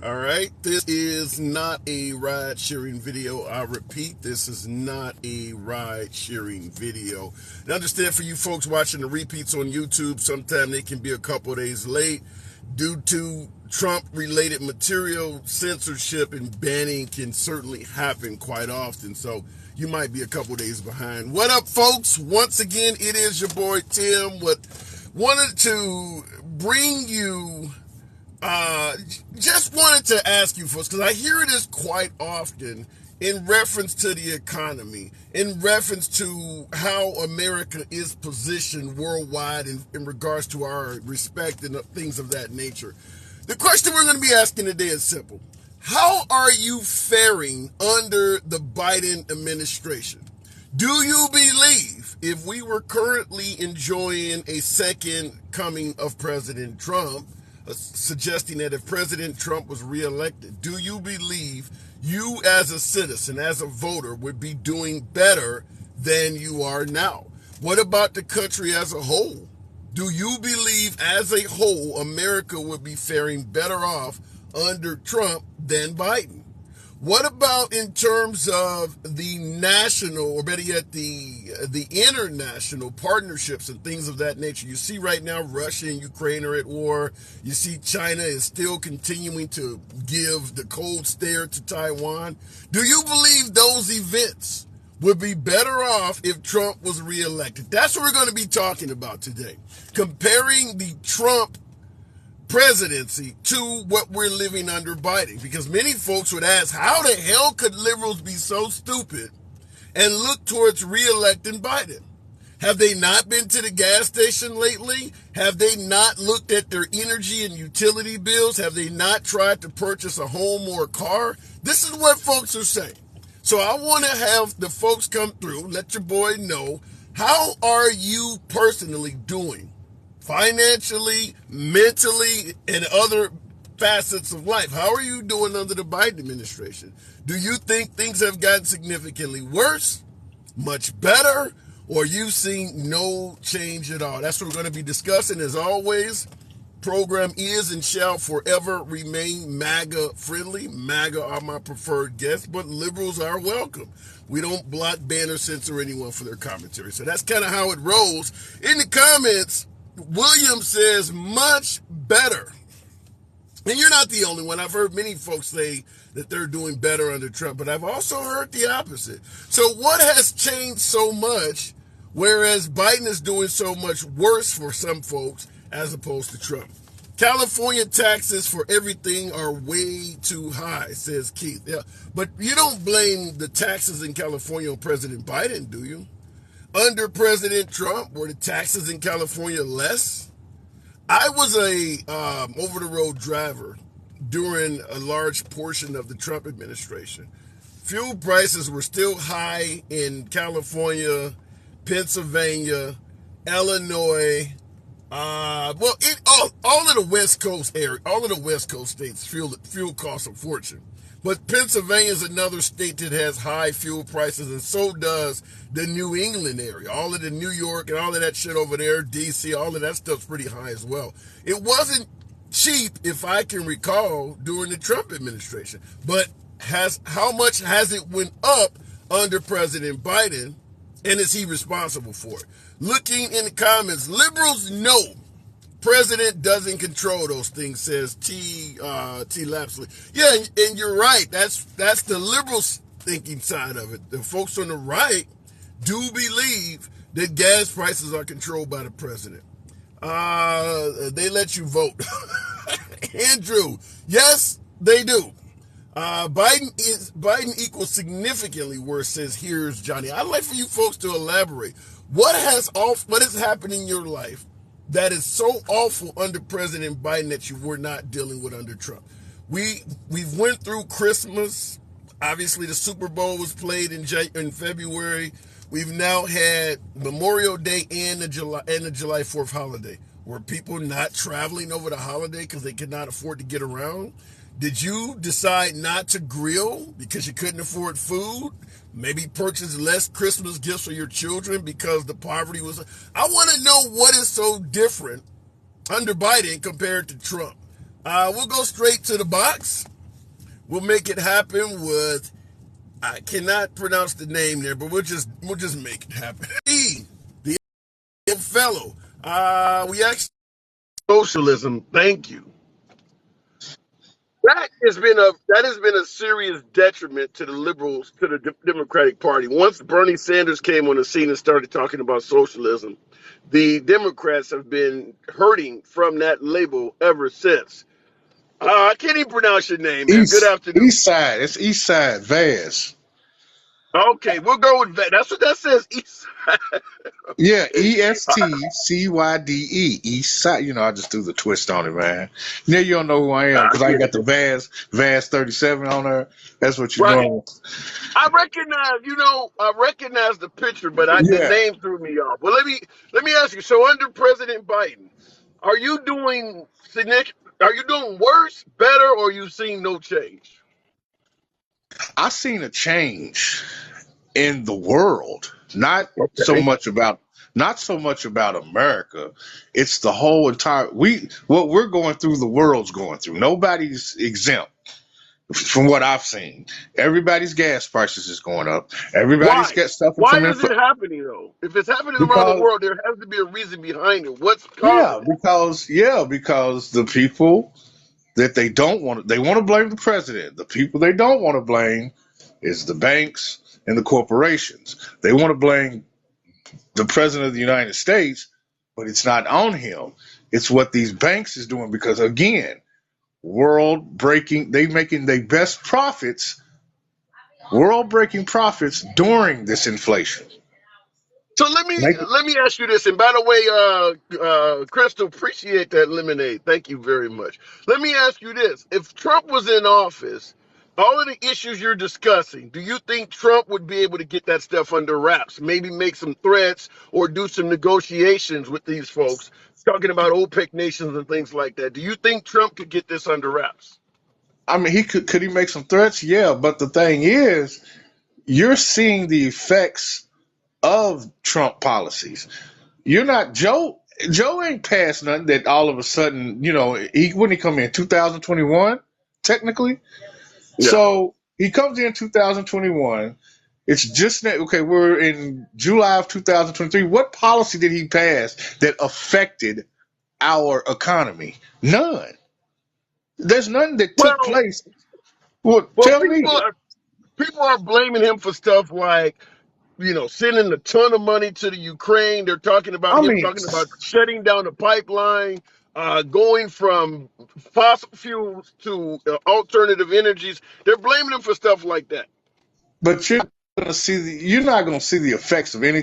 All right, this is not a ride sharing video. I repeat, this is not a ride sharing video. And understand, for you folks watching the repeats on YouTube, sometimes they can be a couple days late due to Trump related material. Censorship and banning can certainly happen quite often, so you might be a couple days behind. What up, folks? Once again, it is your boy Tim. Wanted to bring you just wanted to ask you folks, because I hear this quite often in reference to the economy, in reference to how America is positioned worldwide in regards to our respect and things of that nature. The question we're going to be asking today is simple. How are you faring under the Biden administration? Do you believe if we were currently enjoying a second coming of President Trump, suggesting that if President Trump was reelected, do you believe you as a citizen, as a voter, would be doing better than you are now? What about the country as a whole? Do you believe as a whole America would be faring better off under Trump than Biden? What about in terms of the national, or better yet, the international partnerships and things of that nature? You see right now Russia and Ukraine are at war. You see China is still continuing to give the cold stare to Taiwan. Do you believe those events would be better off if Trump was reelected? That's what we're going to be talking about today. Comparing the Trump presidency to what we're living under Biden, because many folks would ask, how the hell could liberals be so stupid and look towards re-electing Biden? Have they not been to the gas station lately? Have they not looked at their energy and utility bills? Have they not tried to purchase a home or a car? This is what folks are saying. So I want to have the folks come through, let your boy know, how are you personally doing? Financially, mentally, and other facets of life. How are you doing under the Biden administration? Do you think things have gotten significantly worse, much better, or you've seen no change at all? That's what we're going to be discussing. As always, program is and shall forever remain MAGA friendly. MAGA are my preferred guests, but liberals are welcome. We don't block, ban, or censor anyone for their commentary. So that's kind of how it rolls. In the comments, William says, much better. And you're not the only one. I've heard many folks say that they're doing better under Trump, but I've also heard the opposite. So what has changed so much, whereas Biden is doing so much worse for some folks as opposed to Trump? California taxes for everything are way too high, says Keith. Yeah, but you don't blame the taxes in California on President Biden, do you? Under President Trump, were the taxes in California less? I was a over-the-road driver during a large portion of the Trump administration. Fuel prices were still high in California, Pennsylvania, Illinois, all of the West Coast area, all of the West Coast states, fuel costs a fortune. But Pennsylvania is another state that has high fuel prices, and so does the New England area. All of the New York and all of that shit over there, D.C., all of that stuff's pretty high as well. It wasn't cheap, if I can recall, during the Trump administration. But how much has it went up under President Biden, and is he responsible for it? Looking in the comments, liberals know President doesn't control those things, says T. Lapsley. Yeah, and you're right. That's the liberals thinking side of it. The folks on the right do believe that gas prices are controlled by the president. They let you vote. Andrew, yes, they do. Biden equals significantly worse, says here's Johnny. I'd like for you folks to elaborate. What has happened in your life that is so awful under President Biden that you were not dealing with under Trump? We've went through Christmas. Obviously, the Super Bowl was played in February. We've now had Memorial Day and the July 4th holiday. Were people not traveling over the holiday because they could not afford to get around? Did you decide not to grill because you couldn't afford food? Maybe purchase less Christmas gifts for your children because the poverty was... I want to know what is so different under Biden compared to Trump. We'll go straight to the box. we'll make it happen with, I cannot pronounce the name there, but we'll just make it happen. The fellow. We actually socialism. Thank you. That has been a serious detriment to the liberals, to the Democratic Party. Once Bernie Sanders came on the scene and started talking about socialism, the Democrats have been hurting from that label ever since. I can't even pronounce your name, man. Good afternoon. East Side. It's East Side, Vaz. Okay, we'll go with that. That's what that says. East Side. Yeah, ESTCYDE. East Side. You know, I just threw the twist on it, man. Now you don't know who I am because I got the Vaz 37 on there. That's what you're Right. doing. I recognize the picture, but the Yeah. name threw me off. Well, let me ask you. So under President Biden, are you doing worse, better, or you seeing no change? I seen a change in the world. Okay. Not so much about America. It's the whole entire what we're going through, the world's going through. Nobody's exempt from what I've seen. Everybody's gas prices is going up. Everybody's Why? got suffering Why from is it happening though? If it's happening around the because world, there has to be a reason behind it. What's causing it? because the people that they want to blame the president. The people they don't want to blame is the banks and the corporations. They want to blame the president of the United States, but it's not on him. It's what these banks is doing because again, they making their best profits, world breaking profits during this inflation. So let me ask you this. And by the way, Crystal, appreciate that lemonade. Thank you very much. Let me ask you this: if Trump was in office, all of the issues you're discussing, do you think Trump would be able to get that stuff under wraps? Maybe make some threats or do some negotiations with these folks, talking about OPEC nations and things like that. Do you think Trump could get this under wraps? I mean, could he make some threats? Yeah, but the thing is, you're seeing the effects of Trump policies. You're not Joe. Joe ain't passed nothing that all of a sudden, when he come in 2021, technically. Yeah. So he comes in 2021. It's just okay. We're in July of 2023. What policy did he pass that affected our economy? None. There's none that took Well, place. Well, tell me. People are blaming him for stuff like, sending a ton of money to the Ukraine. They're talking about I him mean, talking about shutting down the pipeline, going from fossil fuels to alternative energies. They're blaming him for stuff like that. but you're not gonna see the effects of any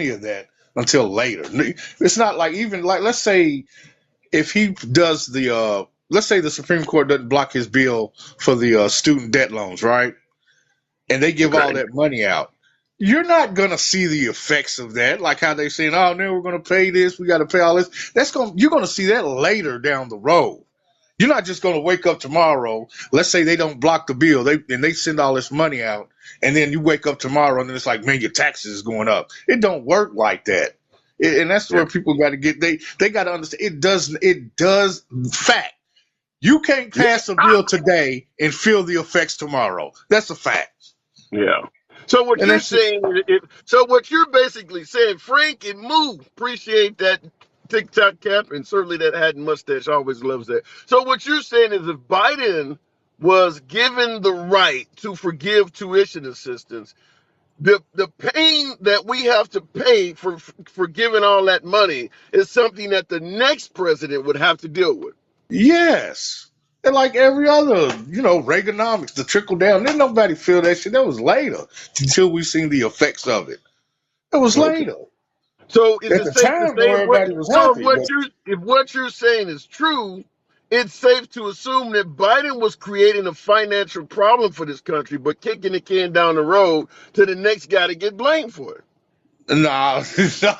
of that until later. It's not like even like let's say if he does let's say the Supreme Court doesn't block his bill for the student debt loans, right? And they give all Okay. that money out. You're not gonna see the effects of that, like how they saying, "Oh, now we're gonna pay this. We got to pay all this." You're gonna see that later down the road. You're not just gonna wake up tomorrow. Let's say they don't block the bill, they send all this money out, and then you wake up tomorrow and it's like, man, your taxes is going up. It don't work like that, and that's Yeah. where people got to get they got to understand. It does fact. You can't pass a bill today and feel the effects tomorrow. That's a fact. Yeah. So what And you're that's just, saying, so what you're basically saying, Frank and Moo, appreciate that TikTok cap, and certainly that hat and mustache always loves that. So what you're saying is if Biden was given the right to forgive tuition assistance, the pain that we have to pay for giving all that money is something that the next president would have to deal with. yes. And like every other, Reaganomics, the trickle down, didn't nobody feel that shit. That was later until we seen the effects of it. It was Okay. later. So is At it the safe to time, though, say everybody was happy. But if what you're saying is true, it's safe to assume that Biden was creating a financial problem for this country, but kicking the can down the road to the next guy to get blamed for it. no, no,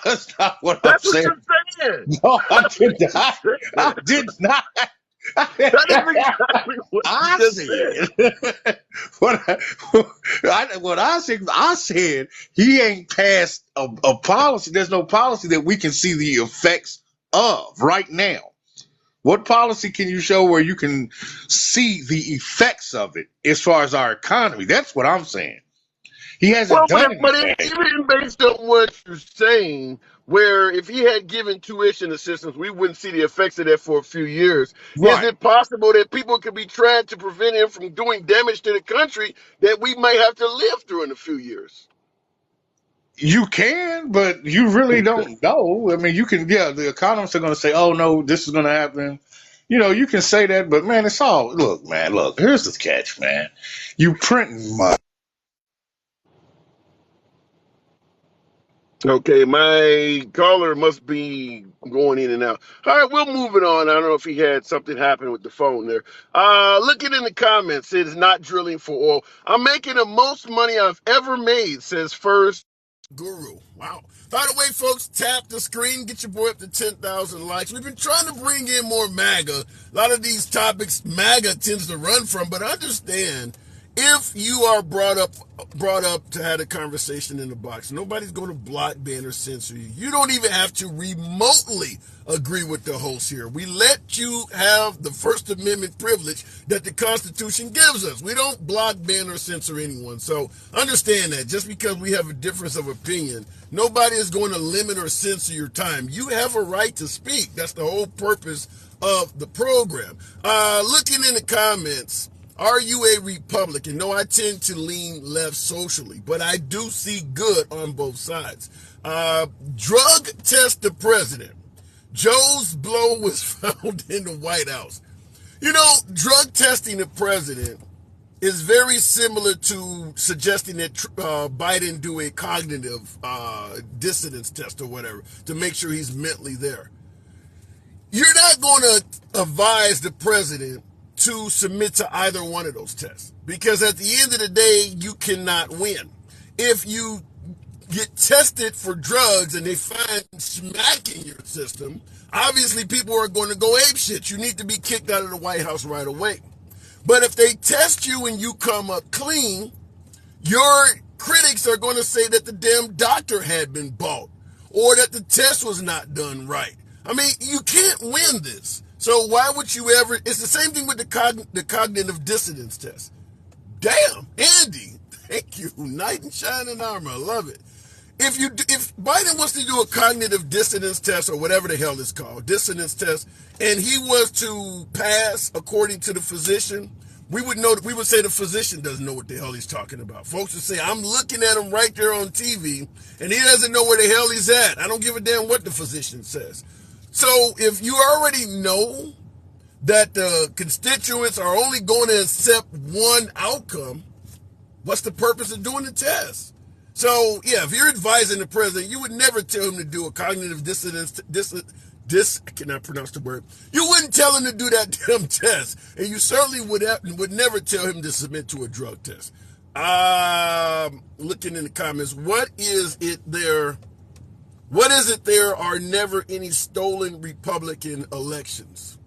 that's not what I'm That's what saying. you're saying. No, I That's what did you're not. I saying. did not. That is exactly what you I just said. said what I said he ain't passed a policy. There's no policy that we can see the effects of right now. What policy can you show where you can see the effects of it as far as our economy? That's what I'm saying. He hasn't Well, done anything. even based on what you're saying, where if he had given tuition assistance, we wouldn't see the effects of that for a few years. Is Right. it possible that people could be trying to prevent him from doing damage to the country that we might have to live through in a few years? You can, but you really Okay. don't know. I mean, you can, yeah, the economists are going to say, oh, no, this is going to happen. You know, you can say that, but man, it's all, look, man, look, here's the catch, man. You printing money. Okay, my caller must be going in and out. All right, we'll move it on. I don't know if he had something happen with the phone there. Looking in the comments, it's not drilling for oil. I'm making the most money I've ever made, says First Guru. Wow. By the way, folks, tap the screen, get your boy up to 10,000 likes. We've been trying to bring in more MAGA. A lot of these topics MAGA tends to run from, but understand if you are brought up to have a conversation in the box, nobody's going to block, ban, or censor you. You don't even have to remotely agree with the host here. We let you have the First Amendment privilege that the Constitution gives us. We don't block, ban, or censor anyone. So understand that just because we have a difference of opinion, nobody is going to limit or censor your time. You have a right to speak. That's the whole purpose of the program. Looking in the comments, are you a Republican? No, I tend to lean left socially, but I do see good on both sides. Drug test the president. Joe's blow was found in the White House. You know, drug testing the president is very similar to suggesting that Biden do a cognitive dissonance test or whatever to make sure he's mentally there. You're not going to advise the president to submit to either one of those tests because at the end of the day, you cannot win. If you get tested for drugs and they find smack in your system, obviously people are going to go apeshit. You need to be kicked out of the White House right away. But if they test you and you come up clean, your critics are going to say that the damn doctor had been bought or that the test was not done right. I mean, you can't win this. So why would you ever? It's the same thing with the cognitive dissonance test. Damn, Andy, thank you. Knight in shining armor, I love it. If Biden wants to do a cognitive dissonance test or whatever the hell it's called, dissonance test, and he was to pass according to the physician, we would say the physician doesn't know what the hell he's talking about. Folks would say, I'm looking at him right there on TV, and he doesn't know where the hell he's at. I don't give a damn what the physician says. So if you already know that the constituents are only going to accept one outcome, what's the purpose of doing the test? So, yeah, if you're advising the president, you would never tell him to do a cognitive dissonance, I cannot pronounce the word. You wouldn't tell him to do that damn test. And you certainly would never tell him to submit to a drug test. Looking in the comments, what is it there are never any stolen Republican elections?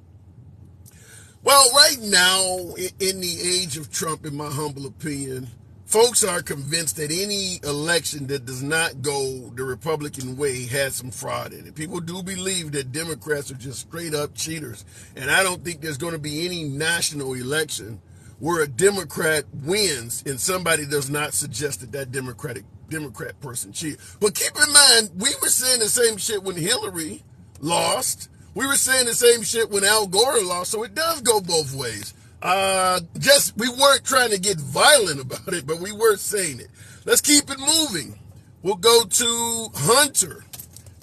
Well, right now, in the age of Trump, in my humble opinion, folks are convinced that any election that does not go the Republican way has some fraud in it. People do believe that Democrats are just straight up cheaters. And I don't think there's going to be any national election where a Democrat wins and somebody does not suggest that Democrat person cheated. But keep in mind, we were saying the same shit when Hillary lost. We were saying the same shit when Al Gore lost, so it does go both ways. We weren't trying to get violent about it, but we were saying it. Let's keep it moving. We'll go to Hunter.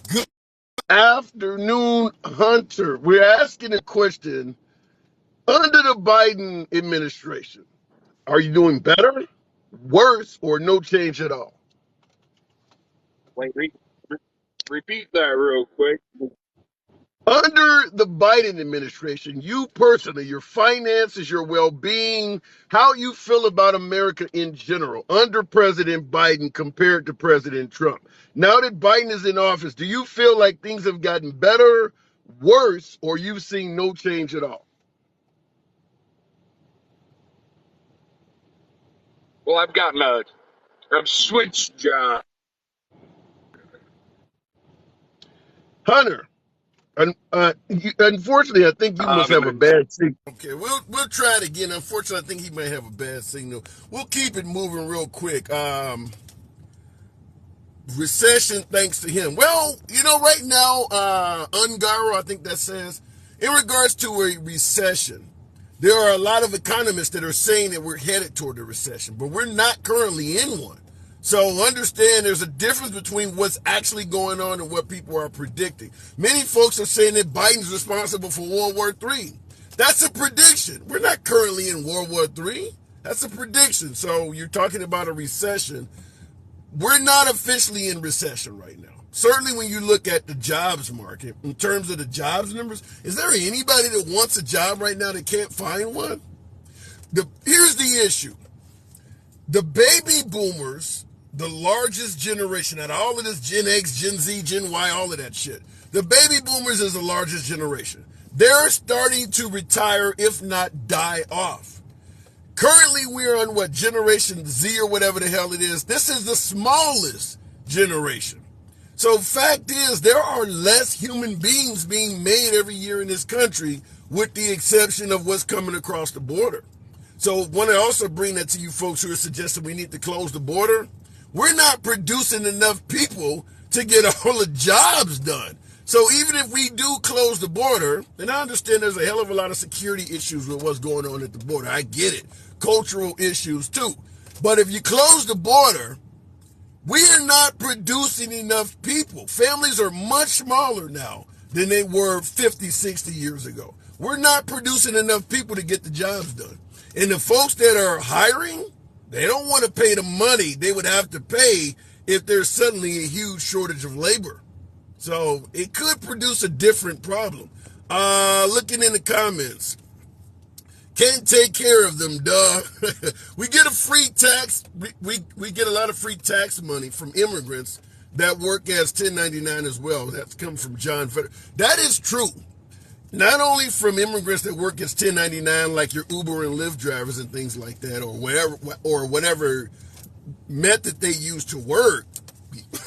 Good afternoon, Hunter. We're asking a question. Under the Biden administration, are you doing better, worse, or no change at all? Wait, repeat that real quick. Under the Biden administration, you personally, your finances, your well-being, how you feel about America in general, under President Biden compared to President Trump. Now that Biden is in office, do you feel like things have gotten better, worse, or you've seen no change at all? Well, I've gotten I've switched jobs. Hunter, Unfortunately, I think you must have a Avenues. bad signal. Okay, we'll try it again. Unfortunately, I think he may have a bad signal. We'll keep it moving real quick. Recession thanks to him. Well, right now, Ungaro, I think that says, in regards to a recession, there are a lot of economists that are saying that we're headed toward a recession, but we're not currently in one. So understand there's a difference between what's actually going on and what people are predicting. Many folks are saying that Biden's responsible for World War III. That's a prediction. We're not currently in World War III. That's a prediction. So you're talking about a recession. We're not officially in recession right now. Certainly when you look at the jobs market, in terms of the jobs numbers, is there anybody that wants a job right now that can't find one? Here's the issue. The baby boomers, the largest generation out of all of this Gen X, Gen Z, Gen Y, all of that shit. The baby boomers is the largest generation. They're starting to retire, if not die off. Currently, we're on Generation Z or whatever the hell it is. This is the smallest generation. So fact is, there are less human beings being made every year in this country, with the exception of what's coming across the border. So want to also bring that to you folks who are suggesting we need to close the border. We're not producing enough people to get all the jobs done. So even if we do close the border, and I understand there's a hell of a lot of security issues with what's going on at the border. I get it. Cultural issues too. But if you close the border, we are not producing enough people. Families are much smaller now than they were 50, 60 years ago. We're not producing enough people to get the jobs done. And the folks that are hiring, they don't want to pay the money they would have to pay if there's suddenly a huge shortage of labor. So it could produce a different problem. Looking in the comments. Can't take care of them, duh. We get a free tax. We get a lot of free tax money from immigrants that work as 1099 as well. That's come from John Feder. That is true. Not only from immigrants that work as 1099, like your Uber and Lyft drivers and things like that, or whatever method they use to work.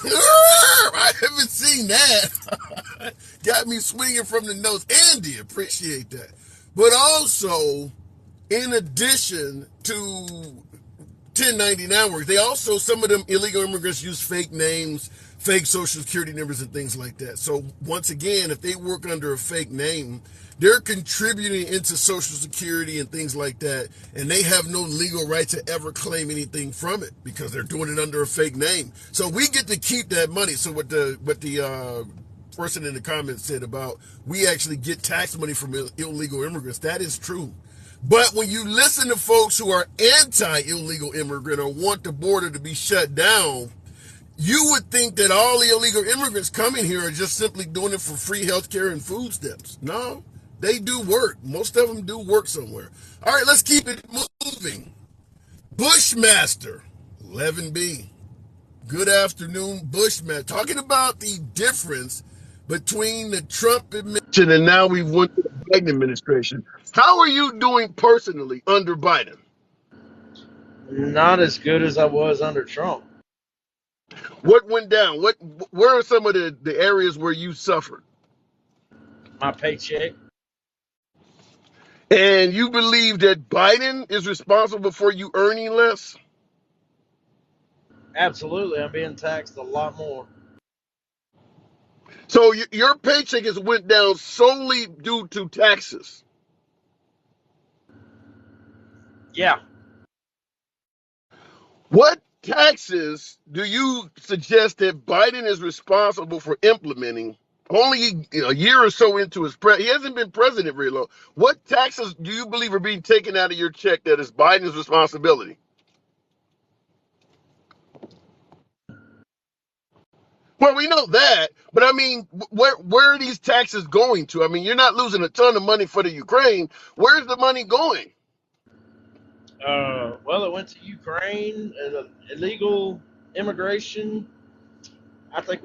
I haven't seen that. Got me swinging from the nose. Andy, appreciate that. But also, in addition to 1099 work, some of them illegal immigrants use fake names, fake social security numbers, and things like that. So once again, if they work under a fake name, they're contributing into social security and things like that, and they have no legal right to ever claim anything from it because they're doing it under a fake name. So we get to keep that money. So what the person in the comments said about we actually get tax money from illegal immigrants, that is true. But when you listen to folks who are anti-illegal immigrant or want the border to be shut down, you would think that all the illegal immigrants coming here are just simply doing it for free health care and food stamps. No, they do work. Most of them do work somewhere. All right, let's keep it moving. Bushmaster, 11B. Good afternoon, Bushmaster. Talking about the difference between the Trump administration and now we've went to the Biden administration. How are you doing personally under Biden? Not as good as I was under Trump. What went down? Where are some of the areas where you suffered? My paycheck. And you believe that Biden is responsible for you earning less? Absolutely. I'm being taxed a lot more. So your paycheck has went down solely due to taxes? Yeah. What taxes do you suggest that Biden is responsible for implementing? Only a year or so into his he hasn't been president very long. What taxes do you believe are being taken out of your check that is Biden's responsibility? Well, we know that, but I mean, where are these taxes going to? I mean, you're not losing a ton of money for the Ukraine. Where's the money going? Well, it went to Ukraine, illegal immigration. I think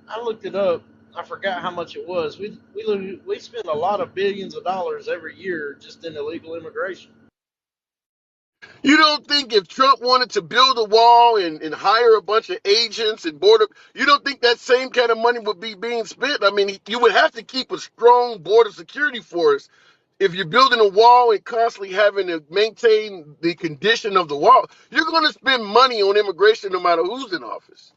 I looked it up. I forgot how much it was. We spend a lot of billions of dollars every year just in illegal immigration. You don't think if Trump wanted to build a wall and hire a bunch of agents and border, you don't think that same kind of money would be being spent? I mean, you would have to keep a strong border security force if you're building a wall and constantly having to maintain the condition of the wall. You're going to spend money on immigration no matter who's in office.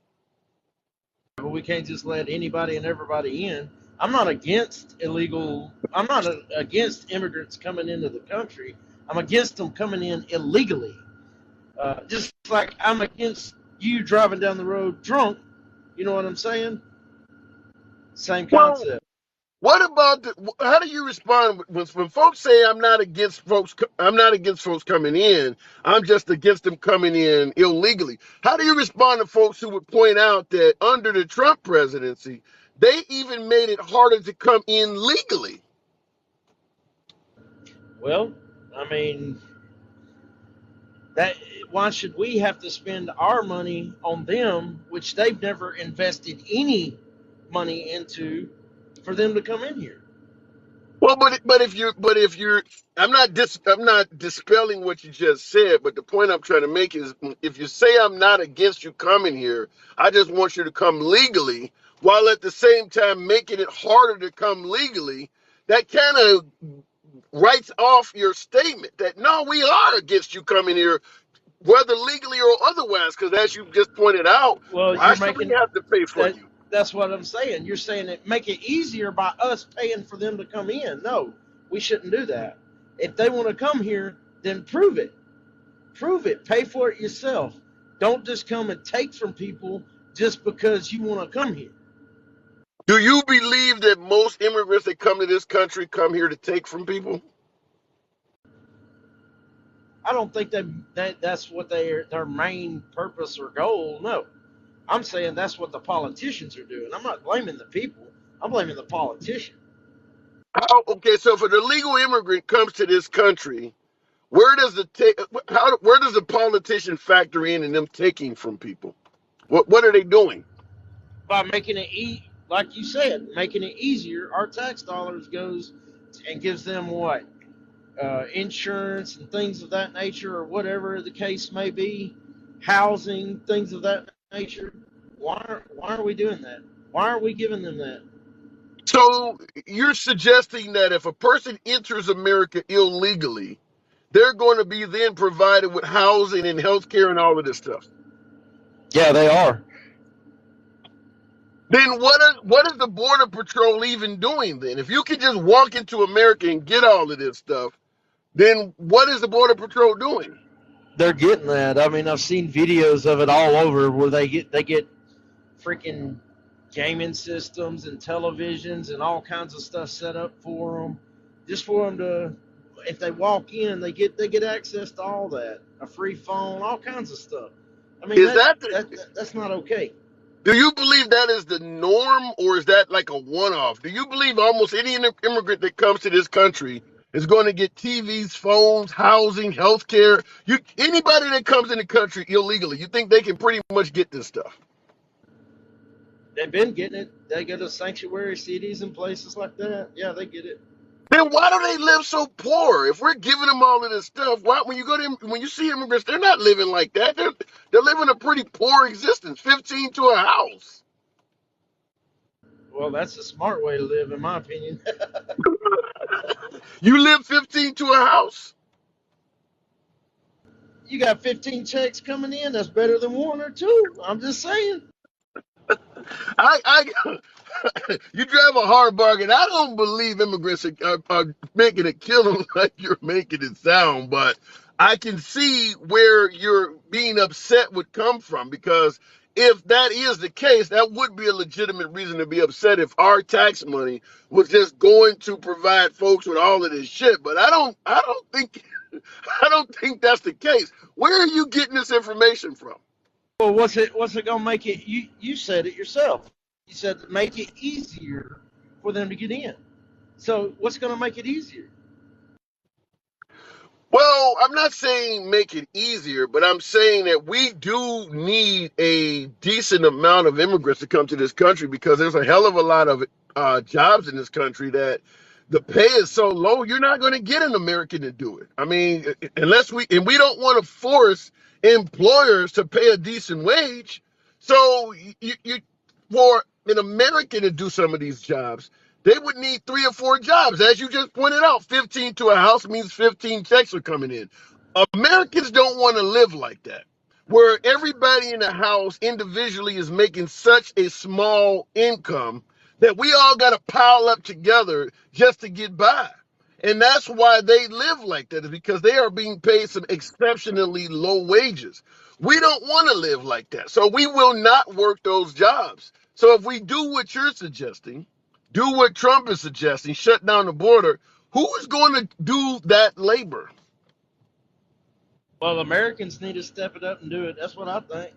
But we can't just let anybody and everybody in. I'm not against illegal. I'm not against immigrants coming into the country. I'm against them coming in illegally. Just like I'm against you driving down the road drunk. You know what I'm saying? Same Well, concept. what about how do you respond when folks say I'm not against folks coming in, I'm just against them coming in illegally? How do you respond to folks who would point out that under the Trump presidency, they even made it harder to come in legally? Well, I mean, that why should we have to spend our money on them, which they've never invested any money into, for them to come in here? Well, but if you're I'm not dispelling what you just said, but the point I'm trying to make is if you say I'm not against you coming here, I just want you to come legally, while at the same time making it harder to come legally. That kind of writes off your statement that no, we are against you coming here, whether legally or otherwise. Because as you just pointed out, Well, why you're should we making have to pay for that. you? That's what I'm saying. You're saying it make it easier by us paying for them to come in. No, we shouldn't do that. If they want to come here, then prove it. Prove it. Pay for it yourself. Don't just come and take from people just because you want to come here. Do you believe that most immigrants that come to this country come here to take from people? I don't think that's what their main purpose or goal. No, I'm saying that's what the politicians are doing. I'm not blaming the people. I'm blaming the politician. Okay, so if an illegal immigrant comes to this country, where does where does the politician factor in them taking from people? What are they doing? By making it like you said, making it easier. Our tax dollars goes and gives them what insurance and things of that nature, or whatever the case may be, housing, things of that nature. Why are we doing that? Why are we giving them that? So you're suggesting that if a person enters America illegally, they're going to be then provided with housing and health care and all of this stuff. Yeah, they are. Then what is the Border Patrol even doing then? If you can just walk into America and get all of this stuff, then what is the Border Patrol doing? They're getting that. I mean, I've seen videos of it all over where they get freaking gaming systems and televisions and all kinds of stuff set up for them, just for them to, if they walk in, they get access to all that, a free phone, all kinds of stuff. I mean, Is that the, that's not okay. do you believe that is the norm, or is that like a one-off? Do you believe almost any immigrant that comes to this country is going to get TVs, phones, housing, health care? Anybody that comes in the country illegally, you think they can pretty much get this stuff? They've been getting it. They go to sanctuary cities and places like that. Yeah, they get it. Then why do they live so poor? If we're giving them all of this stuff, why when you see immigrants, they're not living like that. They're living a pretty poor existence, 15 to a house. Well, that's a smart way to live, in my opinion. You live 15 to a house. You got 15 checks coming in. That's better than one or two. I'm just saying. I you drive a hard bargain. I don't believe immigrants are making a killing like you're making it sound, but I can see where you're being upset would come from, because if that is the case, that would be a legitimate reason to be upset if our tax money was just going to provide folks with all of this shit. But I don't think I don't think that's the case. Where are you getting this information from? Well, what's it gonna make it? You said it yourself. You said make it easier for them to get in. So what's gonna make it easier? Well, I'm not saying make it easier, but I'm saying that we do need a decent amount of immigrants to come to this country, because there's a hell of a lot of jobs in this country that the pay is so low, you're not going to get an American to do it. I mean, unless we don't want to force employers to pay a decent wage. So for an American to do some of these jobs, they would need 3 or 4 jobs. As you just pointed out, 15 to a house means 15 checks are coming in. Americans don't want to live like that, where everybody in the house individually is making such a small income that we all got to pile up together just to get by. And that's why they live like that, is because they are being paid some exceptionally low wages. We don't want to live like that. So we will not work those jobs. So if we do what you're suggesting, do what Trump is suggesting, shut down the border, who is going to do that labor? Well, Americans need to step it up and do it. That's what I think.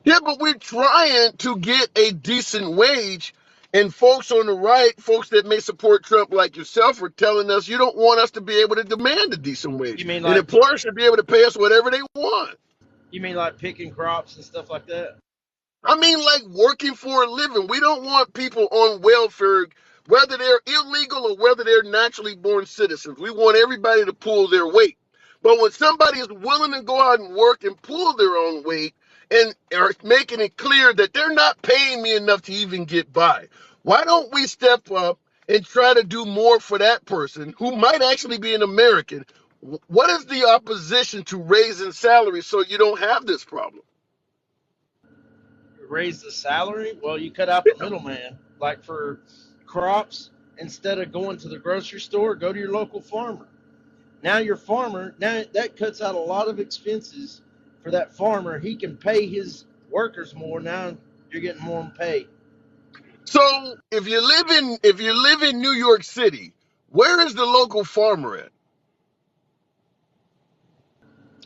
Yeah, but we're trying to get a decent wage. And folks on the right, folks that may support Trump like yourself, are telling us you don't want us to be able to demand a decent wage. You mean And like employers should be able to pay us whatever they want. picking crops and stuff like that? I mean, like working for a living. We don't want people on welfare, whether they're illegal or whether they're naturally born citizens. We want everybody to pull their weight. But when somebody is willing to go out and work and pull their own weight and are making it clear that they're not paying me enough to even get by, why don't we step up and try to do more for that person who might actually be an American? What is the opposition to raising salaries so you don't have this problem? Raise the salary? Well, you cut out the middleman. Like for crops, instead of going to the grocery store, go to your local farmer. Now your farmer, now that cuts out a lot of expenses for that farmer. He can pay his workers more. Now you're getting more pay. So if you live in New York City, where is the local farmer at?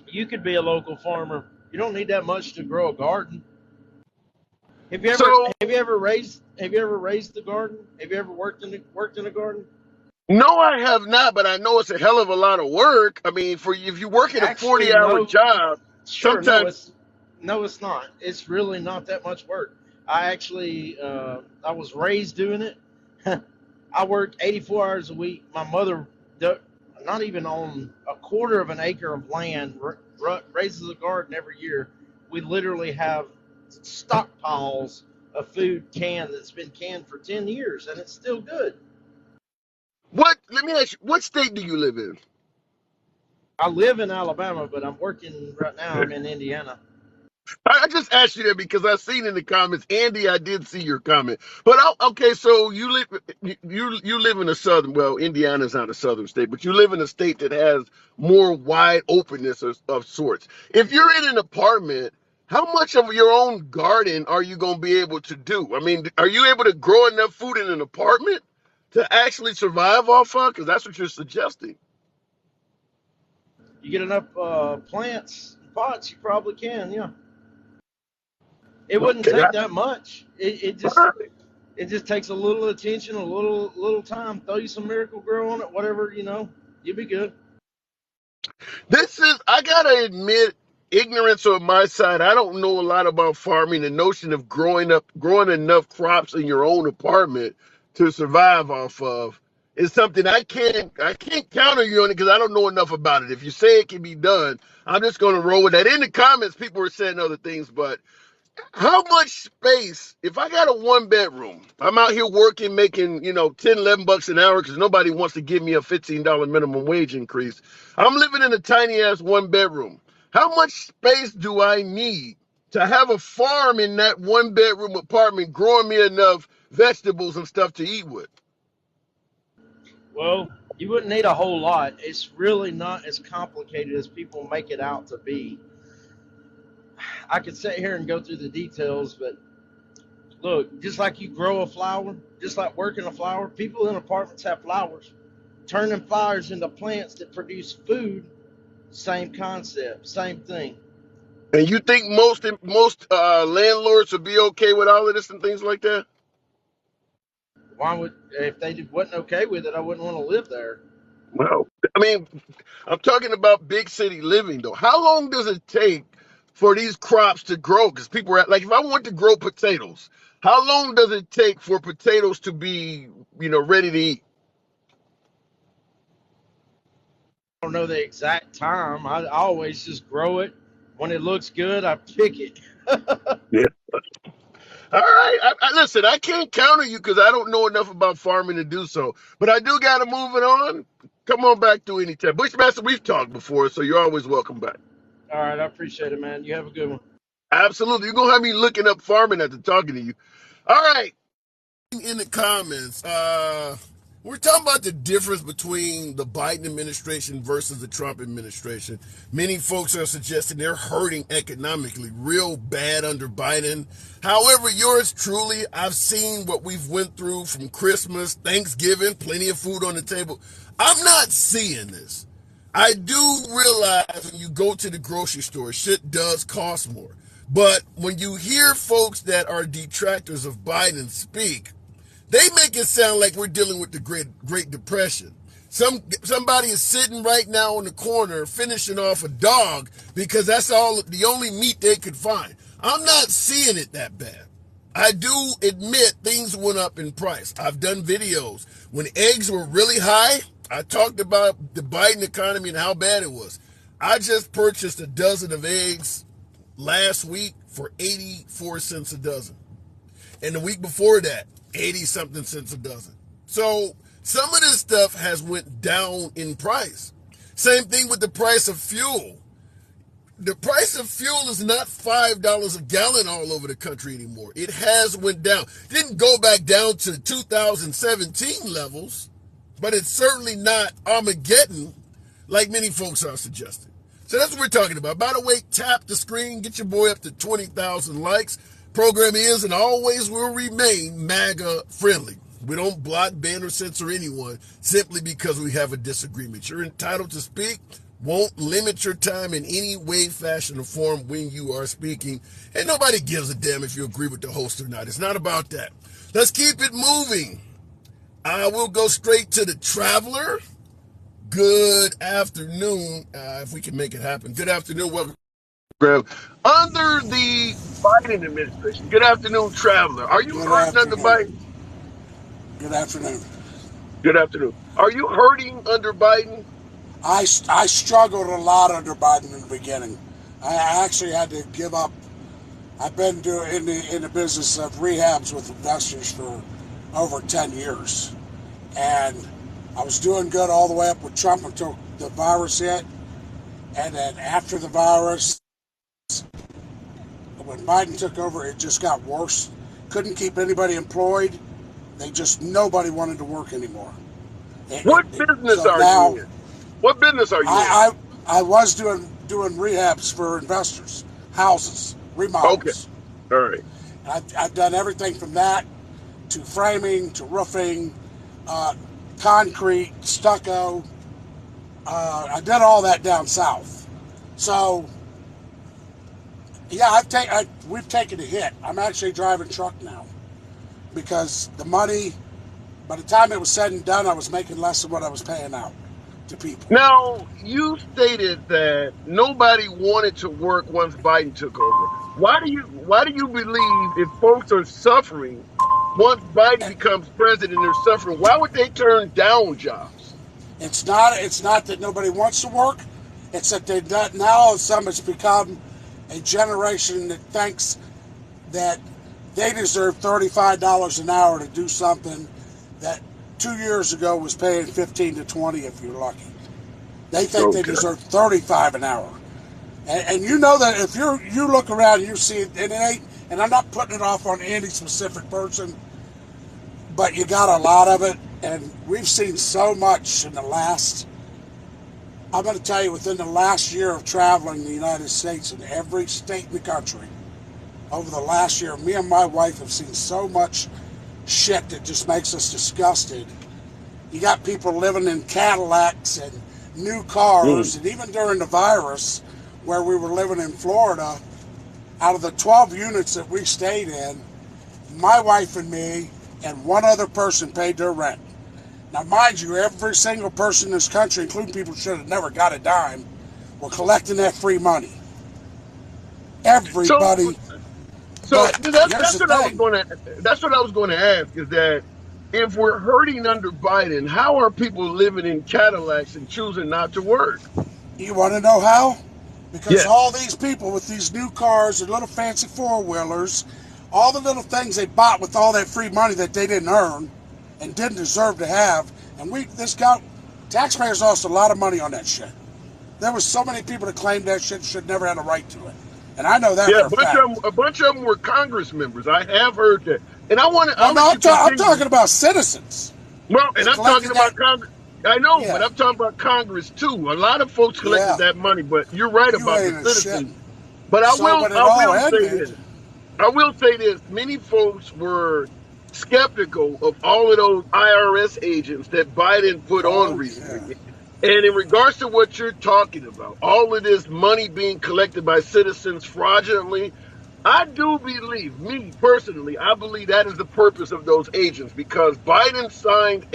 You could be a local farmer. You don't need that much to grow a garden. Have you ever So raised the garden? Have you ever worked in a garden? no, I have not, but I know it's a hell of a lot of work. I mean, for if you work in a Actually, 40-hour no. job, Sure, sometimes. no, it's not. It's really not that much work. I was raised doing it. I worked 84 hours a week. My mother, not even on a quarter of an acre of land, raises a garden every year. We literally have stockpiles of food canned that's been canned for 10 years, and it's still good. What? Let me ask you, what state do you live in? I live in Alabama, but I'm working right now. I'm in Indiana. I just asked you that because I seen in the comments, Andy. I did see your comment, but okay. So you live in a southern. Well, Indiana's not a southern state, but you live in a state that has more wide openness of sorts. If you're in an apartment, how much of your own garden are you going to be able to do? I mean, are you able to grow enough food in an apartment to actually survive off of? Because that's what you're suggesting. You get enough plants and pots, you probably can. Yeah, it wouldn't Okay. take that much. It just takes a little attention, a little time. Throw you some Miracle Grow on it, whatever, you'll be good. I gotta admit, ignorance on my side. I don't know a lot about farming. The notion of growing enough crops in your own apartment to survive off of is something I can't counter you on it because I don't know enough about it. If you say it can be done, I'm just gonna roll with that. In the comments, people were saying other things, but how much space, if I got a 1 bedroom, I'm out here working, making, 10, 11 bucks an hour because nobody wants to give me a $15 minimum wage increase. I'm living in a tiny ass 1 bedroom. How much space do I need to have a farm in that 1 bedroom apartment growing me enough vegetables and stuff to eat with? Well, you wouldn't need a whole lot. It's really not as complicated as people make it out to be. I could sit here and go through the details, but look, just like you grow a flower, just like working a flower, people in apartments have flowers. Turning flowers into plants that produce food, same concept, same thing. And you think most landlords would be okay with all of this and things like that? Why would if they wasn't okay with it, I wouldn't want to live there. Well, I mean, I'm talking about big city living though. How long does it take for these crops to grow? Because people are like, if I want to grow potatoes, how long does it take for potatoes to be, ready to eat? don't know the exact time. I always just grow it. When it looks good, I pick it. Yeah. All right. Listen, I can't counter you because I don't know enough about farming to do so. But I do got to move it on. Come on back to anytime. Bushmaster, we've talked before, so you're always welcome back. All right, I appreciate it, man. You have a good one. Absolutely. You're going to have me looking up farming after talking to you. All right. In the comments, we're talking about the difference between the Biden administration versus the Trump administration. Many folks are suggesting they're hurting economically real bad under Biden. However, yours truly, I've seen what we've went through from Christmas, Thanksgiving, plenty of food on the table. I'm not seeing this. I do realize when you go to the grocery store, shit does cost more. But when you hear folks that are detractors of Biden speak, they make it sound like we're dealing with the Great Depression. Somebody is sitting right now in the corner finishing off a dog because that's the only meat they could find. I'm not seeing it that bad. I do admit things went up in price. I've done videos. When eggs were really high, I talked about the Biden economy and how bad it was. I just purchased a dozen of eggs last week for 84 cents a dozen. And the week before that, 80 something cents a dozen. So some of this stuff has went down in price. Same thing with the price of fuel. The price of fuel is not $5 a gallon all over the country anymore. It has went down. It didn't go back down to 2017 levels, but it's certainly not Armageddon like many folks are suggesting. So that's what we're talking about. By the way, tap the screen, get your boy up to 20,000 likes. Program is and always will remain MAGA friendly. We don't block, ban, or censor anyone simply because we have a disagreement. You're entitled to speak. Won't limit your time in any way, fashion, or form when you are speaking. And nobody gives a damn if you agree with the host or not. It's not about that. Let's keep it moving. I will go straight to the traveler. Good afternoon, if we can make it happen. Good afternoon. Welcome. Under the Biden administration. Good afternoon, traveler. Are you Good hurting under afternoon. Biden? Good afternoon. Good afternoon. Are you hurting under Biden? I struggled a lot under Biden in the beginning. I actually had to give up. I've been doing in the business of rehabs with investors for over 10 years. And I was doing good all the way up with Trump until the virus hit. And then after the virus, when Biden took over, it just got worse. Couldn't keep anybody employed. Nobody wanted to work anymore. What business are you in? What business are you in? I was doing rehabs for investors, houses, remodels. Okay. All right. I've done everything from that to framing to roofing, concrete, stucco. I did all that down south. So, yeah, we've taken a hit. I'm actually driving truck now because the money, by the time it was said and done, I was making less than what I was paying out to people. Now, you stated that nobody wanted to work once Biden took over. Why do you believe if folks are suffering once Biden becomes president, they're suffering? Why would they turn down jobs? It's not that nobody wants to work. It's that now all of a sudden it's become a generation that thinks that they deserve $35 an hour to do something that 2 years ago was paying 15 to 20 if you're lucky. They think they deserve 35 an hour. And you know that if you look around and you see it, and it ain't, and I'm not putting it off on any specific person, but you got a lot of it, and we've seen so much in the last, I'm going to tell you, within the last year of traveling the United States in every state in the country, over the last year, me and my wife have seen so much shit that just makes us disgusted. You got people living in Cadillacs and new cars, and even during the virus, where we were living in Florida, out of the 12 units that we stayed in, my wife and me and one other person paid their rent. Now, mind you, every single person in this country, including people who should have never got a dime, were collecting that free money. Everybody. So that's what I was going to ask, is that if we're hurting under Biden, how are people living in Cadillacs and choosing not to work? You want to know how? Because Yes. all these people with these new cars and little fancy four-wheelers, all the little things they bought with all that free money that they didn't earn and didn't deserve to have, and taxpayers lost a lot of money on that shit. There was so many people that claimed that shit should never had a right to it, and I know that Yeah, for a fact. a bunch of them were Congress members. I have heard that, and No, I'll no, let you I'm continue. talking about citizens Well, and that I'm talking collected about that. Congress. I know, but Yeah, I'm talking about Congress too. A lot of folks collected yeah, that money, but you're right you about the ain't a shit. citizens. But So, but it I all will say ended. this. I will say this. Many folks were skeptical of all of those IRS agents that Biden put on Oh yeah. recently. And in regards to what you're talking about, all of this money being collected by citizens fraudulently, I do believe, me personally, I believe that is the purpose of those agents because Biden signed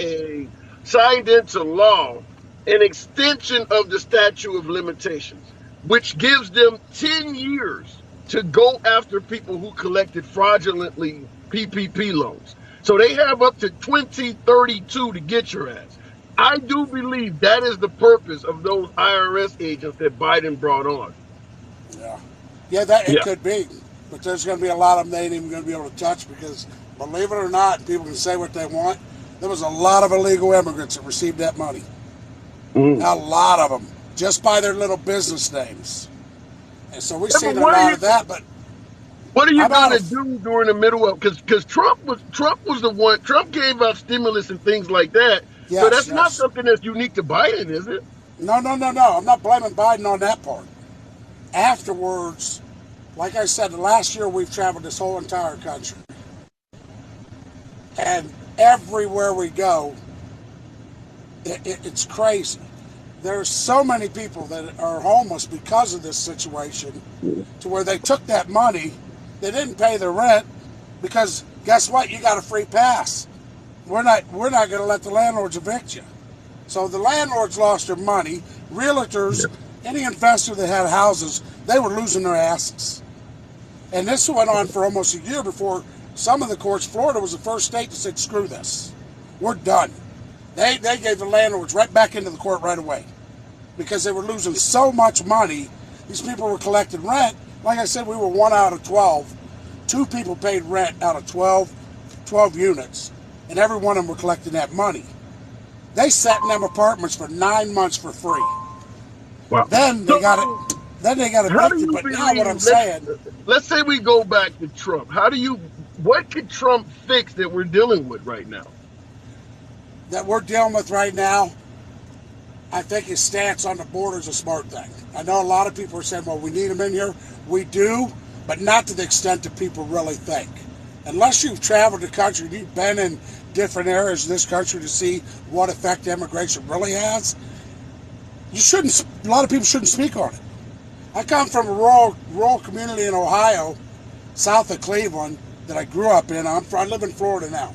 into law an extension of the statute of limitations, which gives them 10 years to go after people who collected fraudulently PPP loans. So they have up to 2032 to get your ass. I do believe that is the purpose of those IRS agents that Biden brought on. Yeah, yeah, that it Yeah. could be, but there's going to be a lot of them they ain't even going to be able to touch because, believe it or not, people can say what they want. There was a lot of illegal immigrants that received that money. Mhm. A lot of them, just by their little business names, and so we've Yeah, but seen a lot of that. But what are you I'm out gonna of do during the middle of because Trump was the one. Trump gave out stimulus and things like that. So yes, that's not yes. something that's unique to Biden, is it? No, no, no, no. I'm not blaming Biden on that part. Afterwards, like I said, the last year we've traveled this whole entire country, and everywhere we go, it's crazy. There's so many people that are homeless because of this situation, to where they took that money, they didn't pay their rent because guess what? You got a free pass. We're not going to let the landlords evict you. So the landlords lost their money. Realtors, any investor that had houses, they were losing their asses. And this went on for almost a year before some of the courts. Florida was the first state that said, screw this. We're done. They gave the landlords right back into the court right away because they were losing so much money. These people were collecting rent. Like I said, we were 1 out of 12. 2 people paid rent out of 12 units, and every one of them were collecting that money. They sat in them apartments for 9 months for free. Wow. Then they got it. So Then they got how do evicted. you But now what I'm believe? saying, Let's say we go back to Trump. What could Trump fix that we're dealing with right now? that we're dealing with right now, I think his stance on the border is a smart thing. I know a lot of people are saying, well, we need him in here. We do, but not to the extent that people really think. Unless you've traveled the country, you've been in different areas of this country to see what effect immigration really has, a lot of people shouldn't speak on it. I come from a rural community in Ohio, south of Cleveland, that I grew up in. I live in Florida now.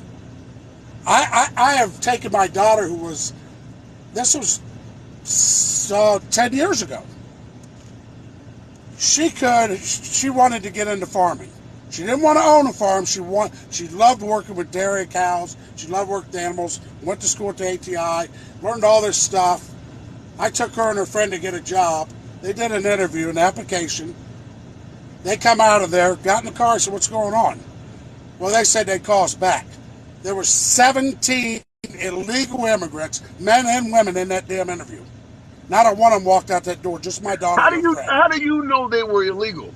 I have taken my daughter this was 10 years ago. She wanted to get into farming. She didn't want to own a farm. She loved working with dairy cows. She loved working with animals. Went to school at the ATI, learned all this stuff. I took her and her friend to get a job. They did an interview, an application. They come out of there, got in the car, said, what's going on? Well, they said they'd call us back. There were 17 illegal immigrants, men and women, in that damn interview. Not a one of them walked out that door, just my daughter and her friend. How do you know they were illegal?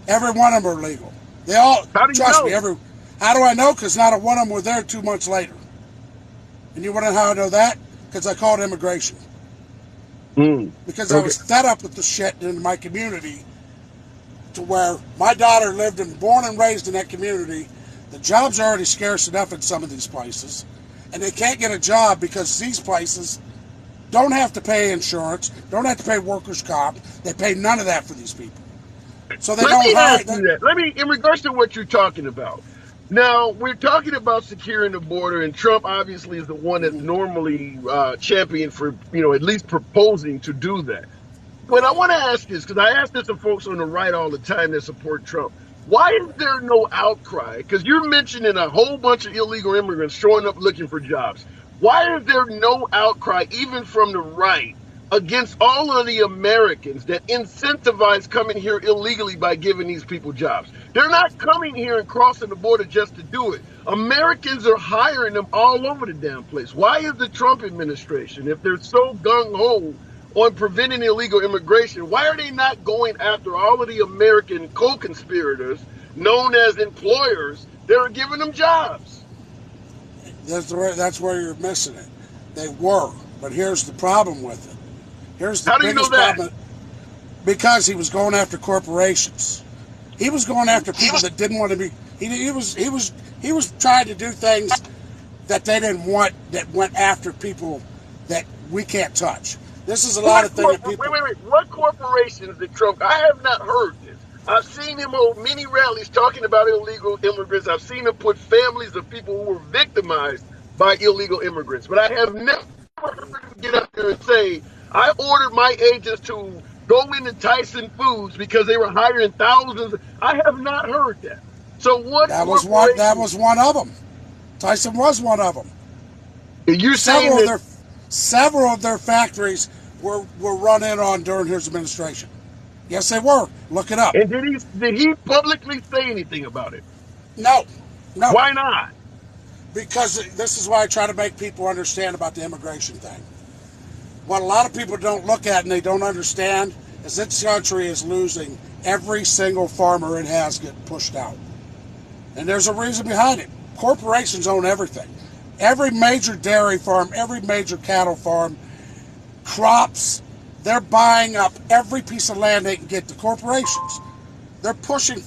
Every one of them are illegal. They all, How do you trust me, know? how do I know? Because not a one of them were there 2 months later. And you want to know how I know that? Because I called immigration. Because I Okay. was fed up with the shit in my community, to where my daughter lived and born and raised in that community. The jobs are already scarce enough in some of these places, and they can't get a job because these places don't have to pay insurance, don't have to pay workers' comp. They pay none of that for these people. So they Let don't me hire ask you that. In regards to what you're talking about. Now, we're talking about securing the border, and Trump obviously is the one that's normally championed for, at least proposing to do that. But I want to ask this, because I ask this to folks on the right all the time that support Trump. Why is there no outcry? Because you're mentioning a whole bunch of illegal immigrants showing up looking for jobs. Why is there no outcry, even from the right, against all of the Americans that incentivize coming here illegally by giving these people jobs? They're not coming here and crossing the border just to do it. Americans are hiring them all over the damn place. Why is the Trump administration, if they're so gung-ho on preventing illegal immigration, why are they not going after all of the American co-conspirators known as employers that are giving them jobs? That's where you're missing it. They were, but here's the problem with it. Here's the How do you know biggest that? problem. Because he was going after corporations. He was going after people that didn't want to be. He was trying to do things that they didn't want, that went after people that we can't touch. This is a lot of things that people. Wait. What corporations did Trump? I have not heard this. I've seen him hold many rallies talking about illegal immigrants. I've seen him put families of people who were victimized by illegal immigrants. But I have never heard him get up there and say, I ordered my agents to go into Tyson Foods because they were hiring thousands. I have not heard that. So what? That was one of them. Tyson was one of them. You're saying Several of their factories were run in on during his administration. Yes, they were. Look it up. And did he publicly say anything about it? No. Why not? Because this is why I try to make people understand about the immigration thing. What a lot of people don't look at and they don't understand is this country is losing every single farmer it has getting pushed out. And there's a reason behind it. Corporations own everything. Every major dairy farm, every major cattle farm, crops, they're buying up every piece of land they can get. The corporations. They're pushing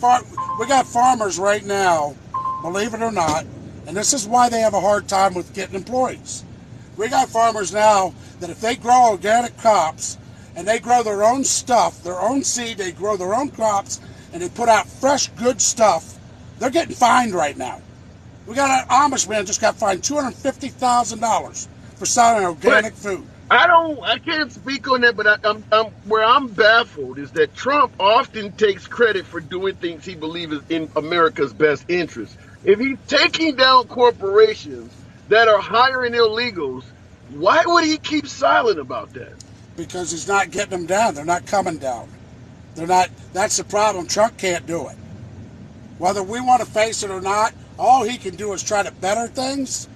we got farmers right now, believe it or not, and this is why they have a hard time with getting employees. We got farmers now that if they grow organic crops and they grow their own stuff, their own seed, they grow their own crops, and they put out fresh, good stuff, they're getting fined right now. We got an Amish man just got fined $250,000 for selling organic food. I can't speak on that, but where I'm baffled is that Trump often takes credit for doing things he believes is in America's best interest. If he's taking down corporations that are hiring illegals, why would he keep silent about that? Because he's not getting them down. They're not coming down. They're not. That's the problem. Trump can't do it. Whether we want to face it or not, all he can do is try to better things.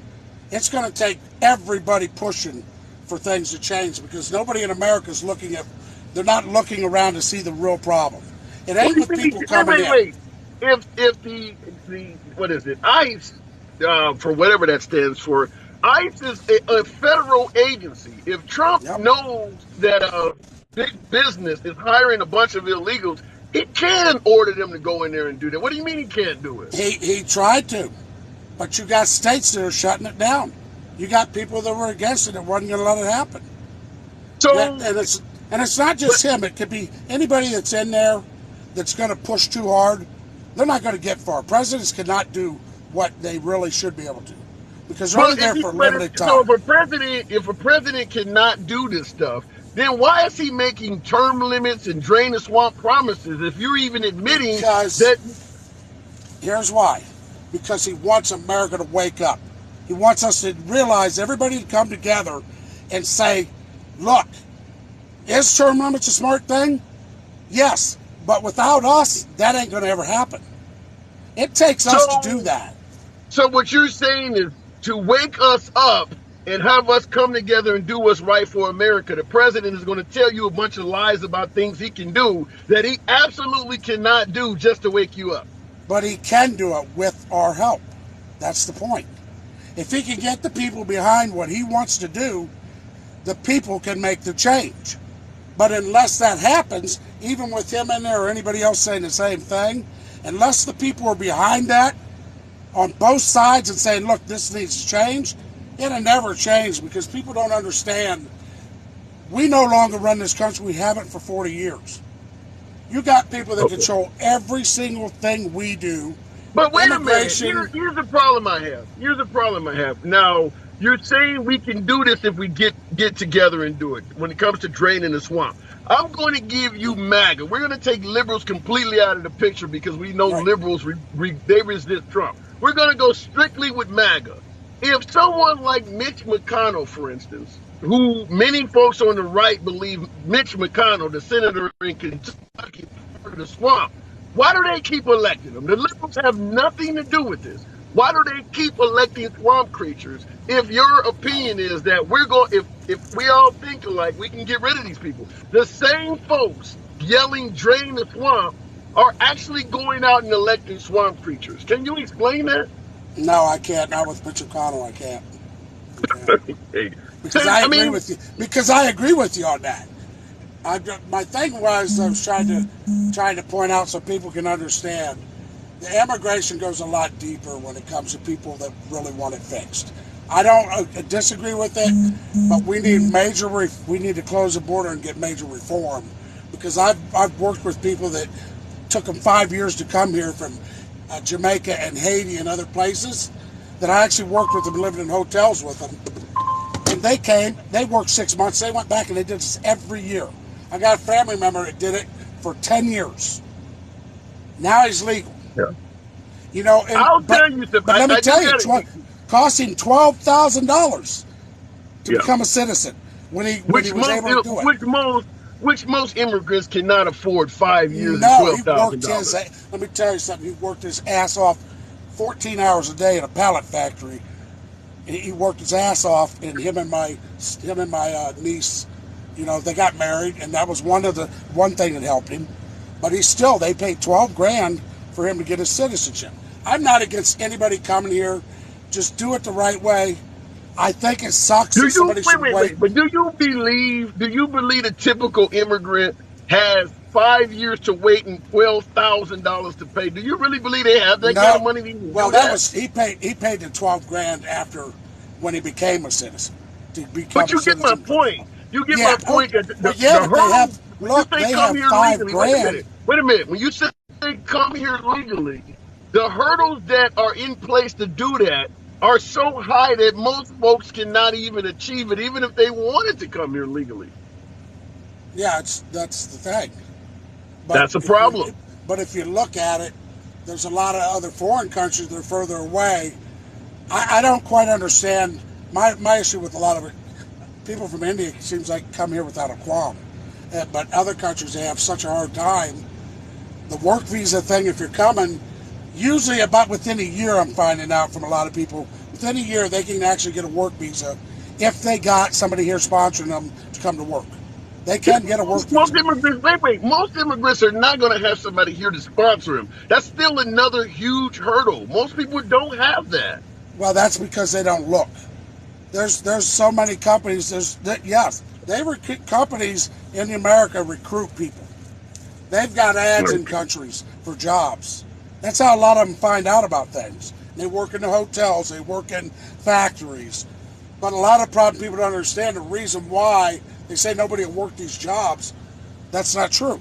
It's going to take everybody pushing for things to change, because nobody in America is looking at. They're not looking around to see the real problem. It ain't with people coming in. Wait. If the what is it? ICE, for whatever that stands for, ICE is a federal agency. If Trump knows that big business is hiring a bunch of illegals, he can order them to go in there and do that. What do you mean he can't do it? He tried to, but you got states that are shutting it down. You got people that were against it that wasn't going to let it happen. So and it's not just him. It could be anybody that's in there that's going to push too hard. They're not going to get far. Presidents cannot do what they really should be able to, because they're only there for a limited time. So if a president cannot do this stuff, then why is he making term limits and drain the swamp promises if you're even admitting that? Here's why. Because he wants America to wake up. He wants us to realize, everybody to come together and say, look, is term limits a smart thing? Yes. But without us, that ain't going to ever happen. It takes us to do that. So what you're saying is to wake us up and have us come together and do what's right for America. The president is going to tell you a bunch of lies about things he can do that he absolutely cannot do just to wake you up. But he can do it with our help. That's the point. If he can get the people behind what he wants to do, the people can make the change. But unless that happens, even with him in there or anybody else saying the same thing, unless the people are behind that on both sides and saying, look, this needs to change, it'll never change, because people don't understand. We no longer run this country. We haven't for 40 years. You got people that control every single thing we do. But wait a minute. Here's the problem I have. Now, you're saying we can do this if we get together and do it when it comes to draining the swamp. I'm going to give you MAGA. We're going to take liberals completely out of the picture because we know Right. liberals, they resist Trump. We're going to go strictly with MAGA. If someone like Mitch McConnell, for instance, who many folks on the right believe Mitch McConnell, the senator in Kentucky, part of the swamp, why do they keep electing him? The liberals have nothing to do with this. Why do they keep electing swamp creatures? If your opinion is that we're going, if we all think alike, we can get rid of these people. The same folks yelling "drain the swamp" are actually going out and electing swamp creatures. Can you explain that? No, I can't. Not with Mitch McConnell. I can't. Okay. Hey, Because I I agree mean, with you. Because I agree with you on that. My thing was I was trying to point out so people can understand. The immigration goes a lot deeper when it comes to people that really want it fixed. I don't disagree with it, but we need to close the border and get major reform. Because I've worked with people that took them 5 years to come here from Jamaica and Haiti and other places. That I actually worked with them, lived in hotels with them. And they came, they worked 6 months, they went back and they did this every year. I got a family member that did it for 10 years. Now he's legal. yeah. You know, I'll but tell you something. let me I tell do you, gotta, costing $12,000 to yeah. become a citizen when he was able to do it. Which most immigrants cannot afford 5 years and No, he worked $12,000. let me tell you something. He worked his ass off 14 hours a day in a pallet factory. He worked his ass off, and him and my niece, you know, they got married, and that was one thing that helped him. But they paid $12,000 for him to get his citizenship. I'm not against anybody coming here. Just do it the right way. I think it sucks Do that you somebody should wait. But do you believe a typical immigrant has 5 years to wait and $12,000 to pay? Do you really believe they have that kind No, of money to even well, do that? he paid the $12,000 after when he became a citizen to become But a you get my citizen. point. You get my Yeah, point that but yeah, the but they hurdles have when you say they come have here five legally. Wait a grand. minute. Wait a minute. When you say come here legally, the hurdles that are in place to do that are so high that most folks cannot even achieve it, even if they wanted to come here legally. Yeah, that's the thing. But That's a problem. if you look at it, there's a lot of other foreign countries that are further away. I don't quite understand my issue with a lot of it. People from India seems like come here without a qualm, but other countries they have such a hard time. The work visa thing, if you're coming, usually about within a year, I'm finding out from a lot of people, within a year they can actually get a work visa if they got somebody here sponsoring them to come to work. They can get a work Most visa. immigrants, wait. Most immigrants are not going to have somebody here to sponsor them. That's still another huge hurdle. Most people don't have that. Well, that's because they don't look. There's so many companies. Yes, they recruit companies in America recruit people. They've got ads in countries for jobs. That's how a lot of them find out about things. They work in the hotels. They work in factories. But a lot of problem people don't understand the reason why they say nobody will work these jobs. That's not true.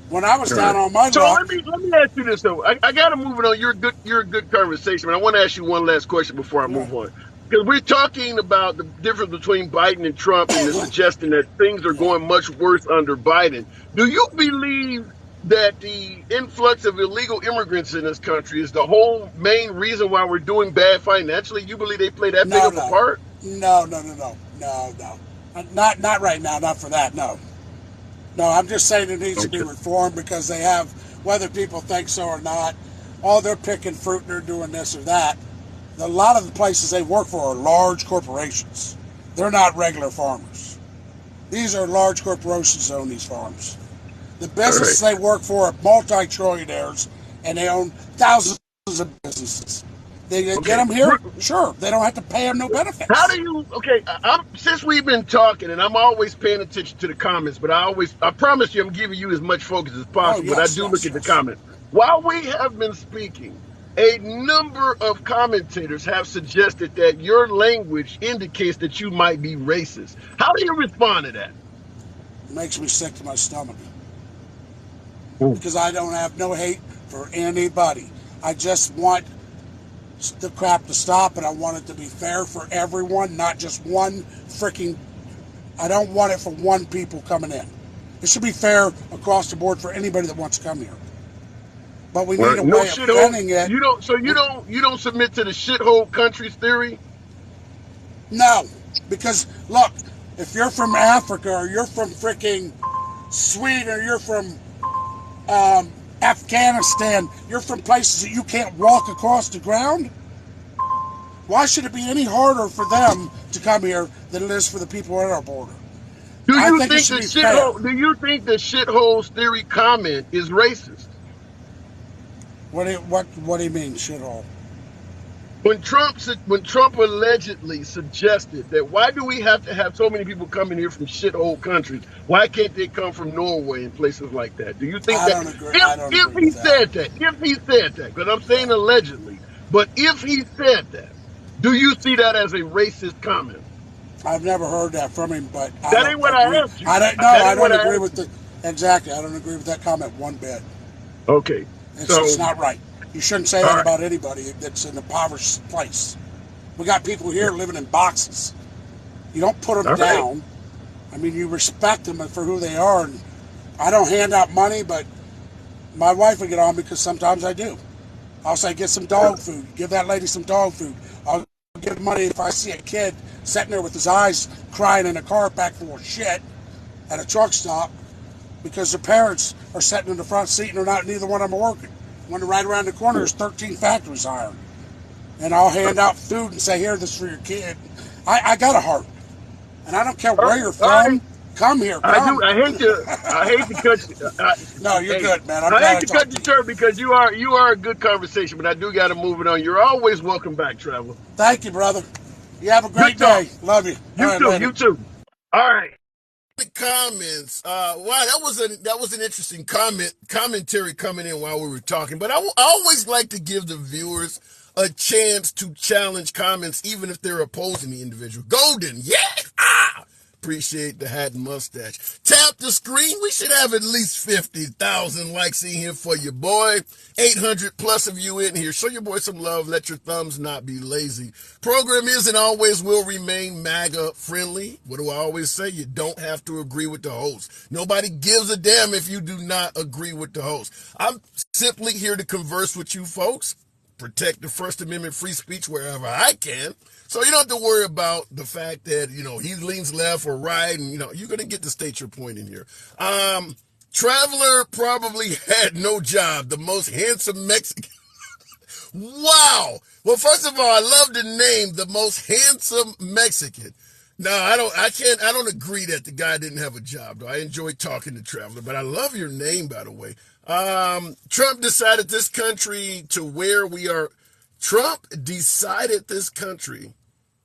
When I was down on my So luck, let me ask you this though. I got to move it on. You're a good conversation, but I want to ask you one last question before I yeah, move on. Because we're talking about the difference between Biden and Trump and the suggestion that things are yeah. going much worse under Biden. Do you believe that the influx of illegal immigrants in this country is the whole main reason why we're doing bad financially? You believe they play that big No, of a part? no. Not right now. Not for that. No. No, I'm just saying it needs to be Okay. reformed because they have, whether people think so or not, they're picking fruit and they're doing this or that. A lot of the places they work for are large corporations. They're not regular farmers. These are large corporations that own these farms. The All right. businesses they work for are multi-trillionaires and they own thousands of businesses. They get Okay. them here, sure. They don't have to pay them no How benefits. do you? Okay, since we've been talking, and I'm always paying attention to the comments, but I promise you, I'm giving you as much focus as Oh, possible. But I yes, do look yes, at the yes. comments. While we have been speaking, a number of commentators have suggested that your language indicates that you might be racist. How do you respond to that? It makes me sick to my stomach Mm. because I don't have no hate for anybody. I just want the crap to stop, and I want it to be fair for everyone, not just one freaking. I don't want it for one people coming in. It should be fair across the board for anybody that wants to come here. But we need Well, a no way of shithole. vetting it. You don't. So you don't submit to the shithole countries theory. No, because look, if you're from Africa or you're from freaking Sweden or you're from Afghanistan, you're from places that you can't walk across the ground. Why should it be any harder for them to come here than it is for the people at our border? Do I you think it think should the be fair. shithole? Do you think the shitholes theory comment is racist? What do you mean, shithole? When Trump allegedly suggested that why do we have to have so many people coming here from shithole countries? Why can't they come from Norway and places like that? Do you think I that don't agree. if I don't if agree he with that. said that, because I'm saying allegedly, but if he said that, do you see that as a racist comment? I've never heard that from him, but I That don't ain't what I agree. asked you. I don't. No, That I ain't what don't I agree asked with you. the. Exactly, I don't agree with that comment one bit. Okay, It's so just not right. You shouldn't say all that right, about anybody that's in a impoverished place. We got people here living in boxes. You don't put them all right. down. I mean, you respect them for who they are. And I don't hand out money, but my wife would get on me because sometimes I do. I'll say, get some dog food. Give that lady some dog food. I'll give money if I see a kid sitting there with his eyes crying in a car packed full of shit at a truck stop because their parents are sitting in the front seat and they're not, neither one of them are working. When right around the corner, there's 13 factories hiring. And I'll hand out food and say, here, this is for your kid. I got a heart. And I don't care All where you're right. from. Come here, I do. come. I hate to cut you. No, you're Hey, good, man. I'm I glad hate I to cut talked you to you. short because you are a good conversation, but I do got to move it on. You're always welcome back, traveler. Thank you, brother. You have a Good great talk. day. Love you. All You right, too. later. You too. All right. The comments. Wow, that was an interesting commentary coming in while we were talking. But I always like to give the viewers a chance to challenge comments, even if they're opposing the individual. Golden, yeah. Appreciate the hat and mustache. Tap the screen. We should have at least 50,000 likes in here for your boy. 800 plus of you in here. Show your boy some love. Let your thumbs not be lazy. Program is and always will remain MAGA friendly. What do I always say? You don't have to agree with the host. Nobody gives a damn if you do not agree with the host. I'm simply here to converse with you folks, protect the First Amendment free speech wherever I can. So you don't have to worry about the fact that, he leans left or right, and, you're going to get to state your point in here. Traveler probably had no job. The most handsome Mexican. Wow. Well, first of all, I love the name, the most handsome Mexican. No, I don't agree that the guy didn't have a job, though. I enjoy talking to Traveler, but I love your name, by the way. Trump decided this country to where we are. Trump decided this country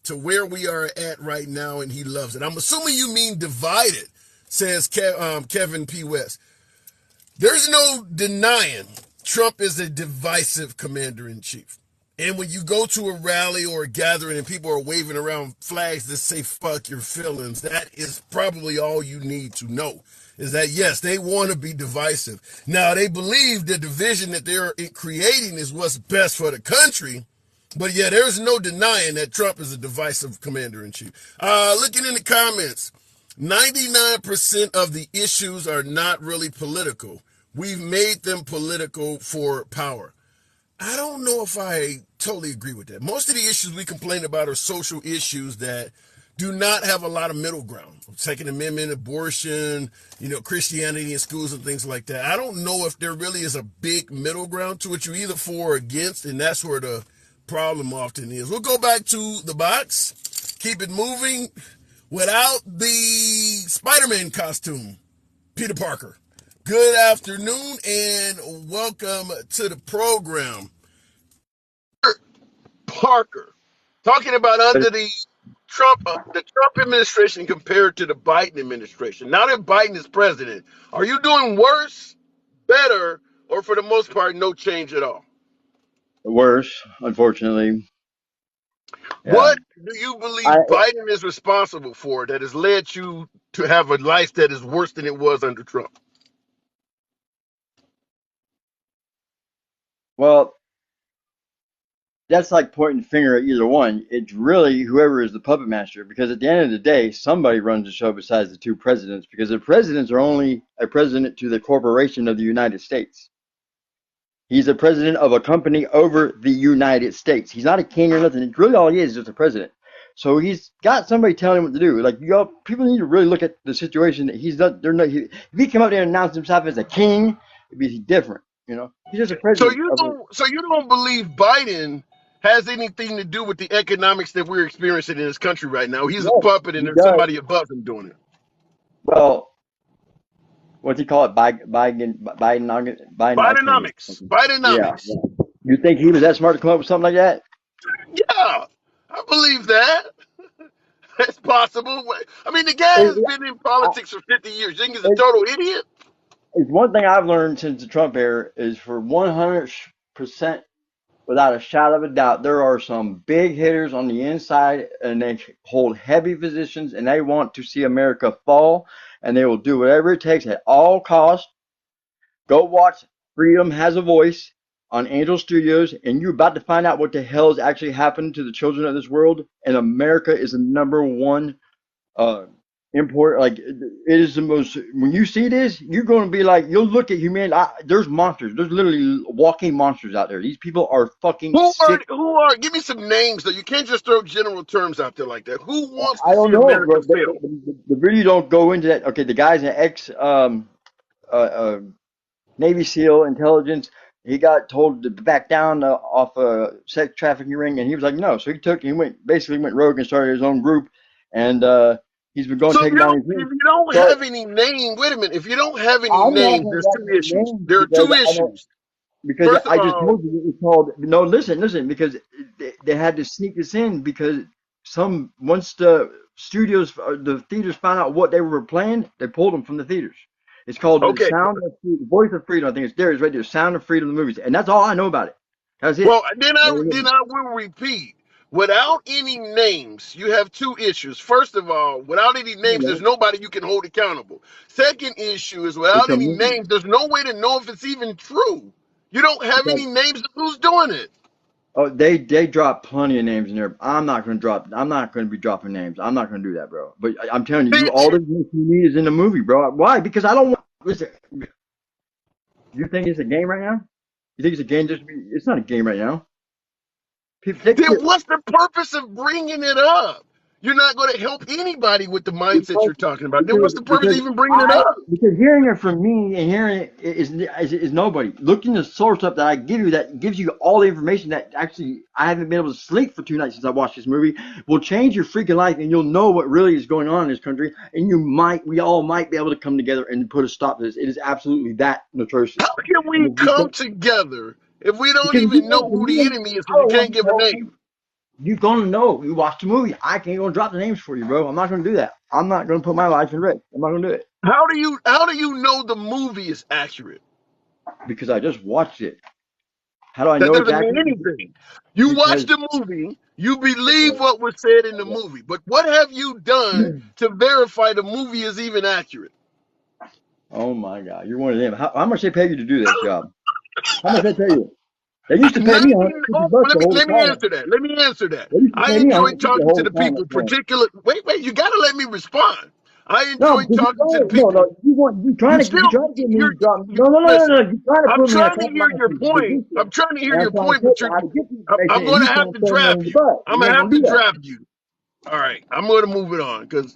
to where we are at right now, and he loves it. I'm assuming you mean divided, says Kevin P. West. There's no denying Trump is a divisive commander-in-chief. And when you go to a rally or a gathering and people are waving around flags that say fuck your feelings, that is probably all you need to know. Is that, yes, they want to be divisive. Now, they believe the division that they're creating is what's best for the country. But yeah, there's no denying that Trump is a divisive commander-in-chief. Looking in the comments, 99% of the issues are not really political. We've made them political for power. I don't know if I totally agree with that. Most of the issues we complain about are social issues that do not have a lot of middle ground. Second Amendment, abortion, Christianity in schools and things like that. I don't know if there really is a big middle ground to it. You're either for or against, and that's where the problem often is. We'll go back to the box, keep it moving without the Spider-Man costume. Peter Parker. Good afternoon and welcome to the program. Parker, talking about under the Trump administration compared to the Biden administration. Now that Biden is president, are you doing worse, better, or for the most part, no change at all? Worse, unfortunately. Yeah. What do you I believe Biden is responsible for that has led you to have a life that is worse than it was under Trump? well, that's like pointing the finger at either one. It's really whoever is the puppet master, because at the end of the day, somebody runs the show besides the two presidents, because the presidents are only a president to the corporation of the United States. He's a president of a company over the United States. He's not a king or nothing. It's really all he is just a president. So he's got somebody telling him what to do. Like, you all, people need to really look at the situation that he's not. They're not. If he came out there and announced himself as a king, it'd be different. You know, he's just a So president you of a. don't so you don't believe Biden has anything to do with the economics that we're experiencing in this country right now? He's a Yes, puppet and he there's does. somebody above him doing it. Well, what's he call it? Bidenomics or Bidenomics. something. Yeah. Bidenomics. You think he was that smart to come up with something like that? Yeah, I believe that. That's possible. I mean, the guy It, has been in I, politics for 50 years. You think he's a it, total idiot? it's one thing I've learned since the Trump era is for 100%, without a shadow of a doubt, there are some big hitters on the inside, and they hold heavy positions, and they want to see America fall, and they will do whatever it takes at all costs. Go watch Freedom Has a Voice on Angel Studios, and you're about to find out what the hell is actually happening to the children of this world. And America is the number one uh, import. Like, it is the most. When you see this, you're going to be like, you'll look at humanity. There's monsters. There's literally walking monsters out there. These people are fucking sick. Who are, give me some names though. You can't just throw general terms out there like that. Who wants I to don't see know, America bro. fail? The video don't go into that. Okay, the guy's an ex uh, uh, Navy SEAL intelligence. He got told to back down off a sex trafficking ring, and he was like, no. So he basically went rogue and started his own group, and he's been going So taking down his if ring. you don't So have any name, wait a minute. If you don't have any I'm not names, going to there's write two no issues. names There are because two I know issues. because First of I just all, told you it's called. No, listen, because they had to sneak this in because once the studios, the theaters found out what they were playing, they pulled them from the theaters. It's called the okay. Sound of Freedom, Voice of Freedom. I think it's there. It's right there. Sound of Freedom, the movies, and that's all I know about it. That's it. Well, then I will repeat. Without any names, you have two issues. First of all, without any names, there's nobody you can hold accountable. Second issue is It's without a any movie. names, there's no way to know if it's even true. You don't have Because, any names of who's doing it. oh, they drop plenty of names in there. I'm not going to drop. I'm not going to be dropping names. I'm not going to do that, bro. But I'm telling you, Then- all the information you need is in the movie, bro. Why? Because I don't want. Listen, you think it's a game right now? You think it's a game? It's not a game right now. People take Then it what's the purpose of bringing it up? You're not going to help anybody with the mindset because you're talking about. Then because what's the purpose of because even bringing it up? because hearing it from me and hearing it is nobody. Looking the source up that I give you that gives you all the information that actually I haven't been able to sleep for 2 nights since I watched this movie will change your freaking life, and you'll know what really is going on in this country, and we all might be able to come together and put a stop to this. It is absolutely that How atrocious. can And we it's come together if we don't because you even know know, for who the me, enemy is I and you don't want can't to give a tell name? you. You're gonna know. You watch the movie. I can't go drop the names for you, bro. I'm not gonna do that. I'm not gonna put my life in risk. I'm not gonna do it How do you know the movie is accurate? because I just watched it. How do I That know it's doesn't mean accurate? anything. You Because watch the movie, you believe okay, what was said in the okay. movie, but what have you done to verify the movie is even accurate? Oh my God, you're one of them. How much they pay you to do that job? How much they pay you? They used to pay me 19 150 oh, bucks to let me hold a let me comment. answer that. Let me answer that. They used to I pay me enjoy 150 to talking to hold the a comment people, for 'em. particular wait, you gotta let me respond. I No, enjoy because talking to the no. people. You trying to get me You're to drop. you No. listen. You trying to I'm put me on trying to top of hear my your feet with point. this shit. I'm trying to hear And I'm your trying to point, tell but you how to get the I'm information, and going you to have trying to to throw me draft under the you. bus. I'm You gonna ain't have gonna to do that. draft you. All right, I'm going to move it on because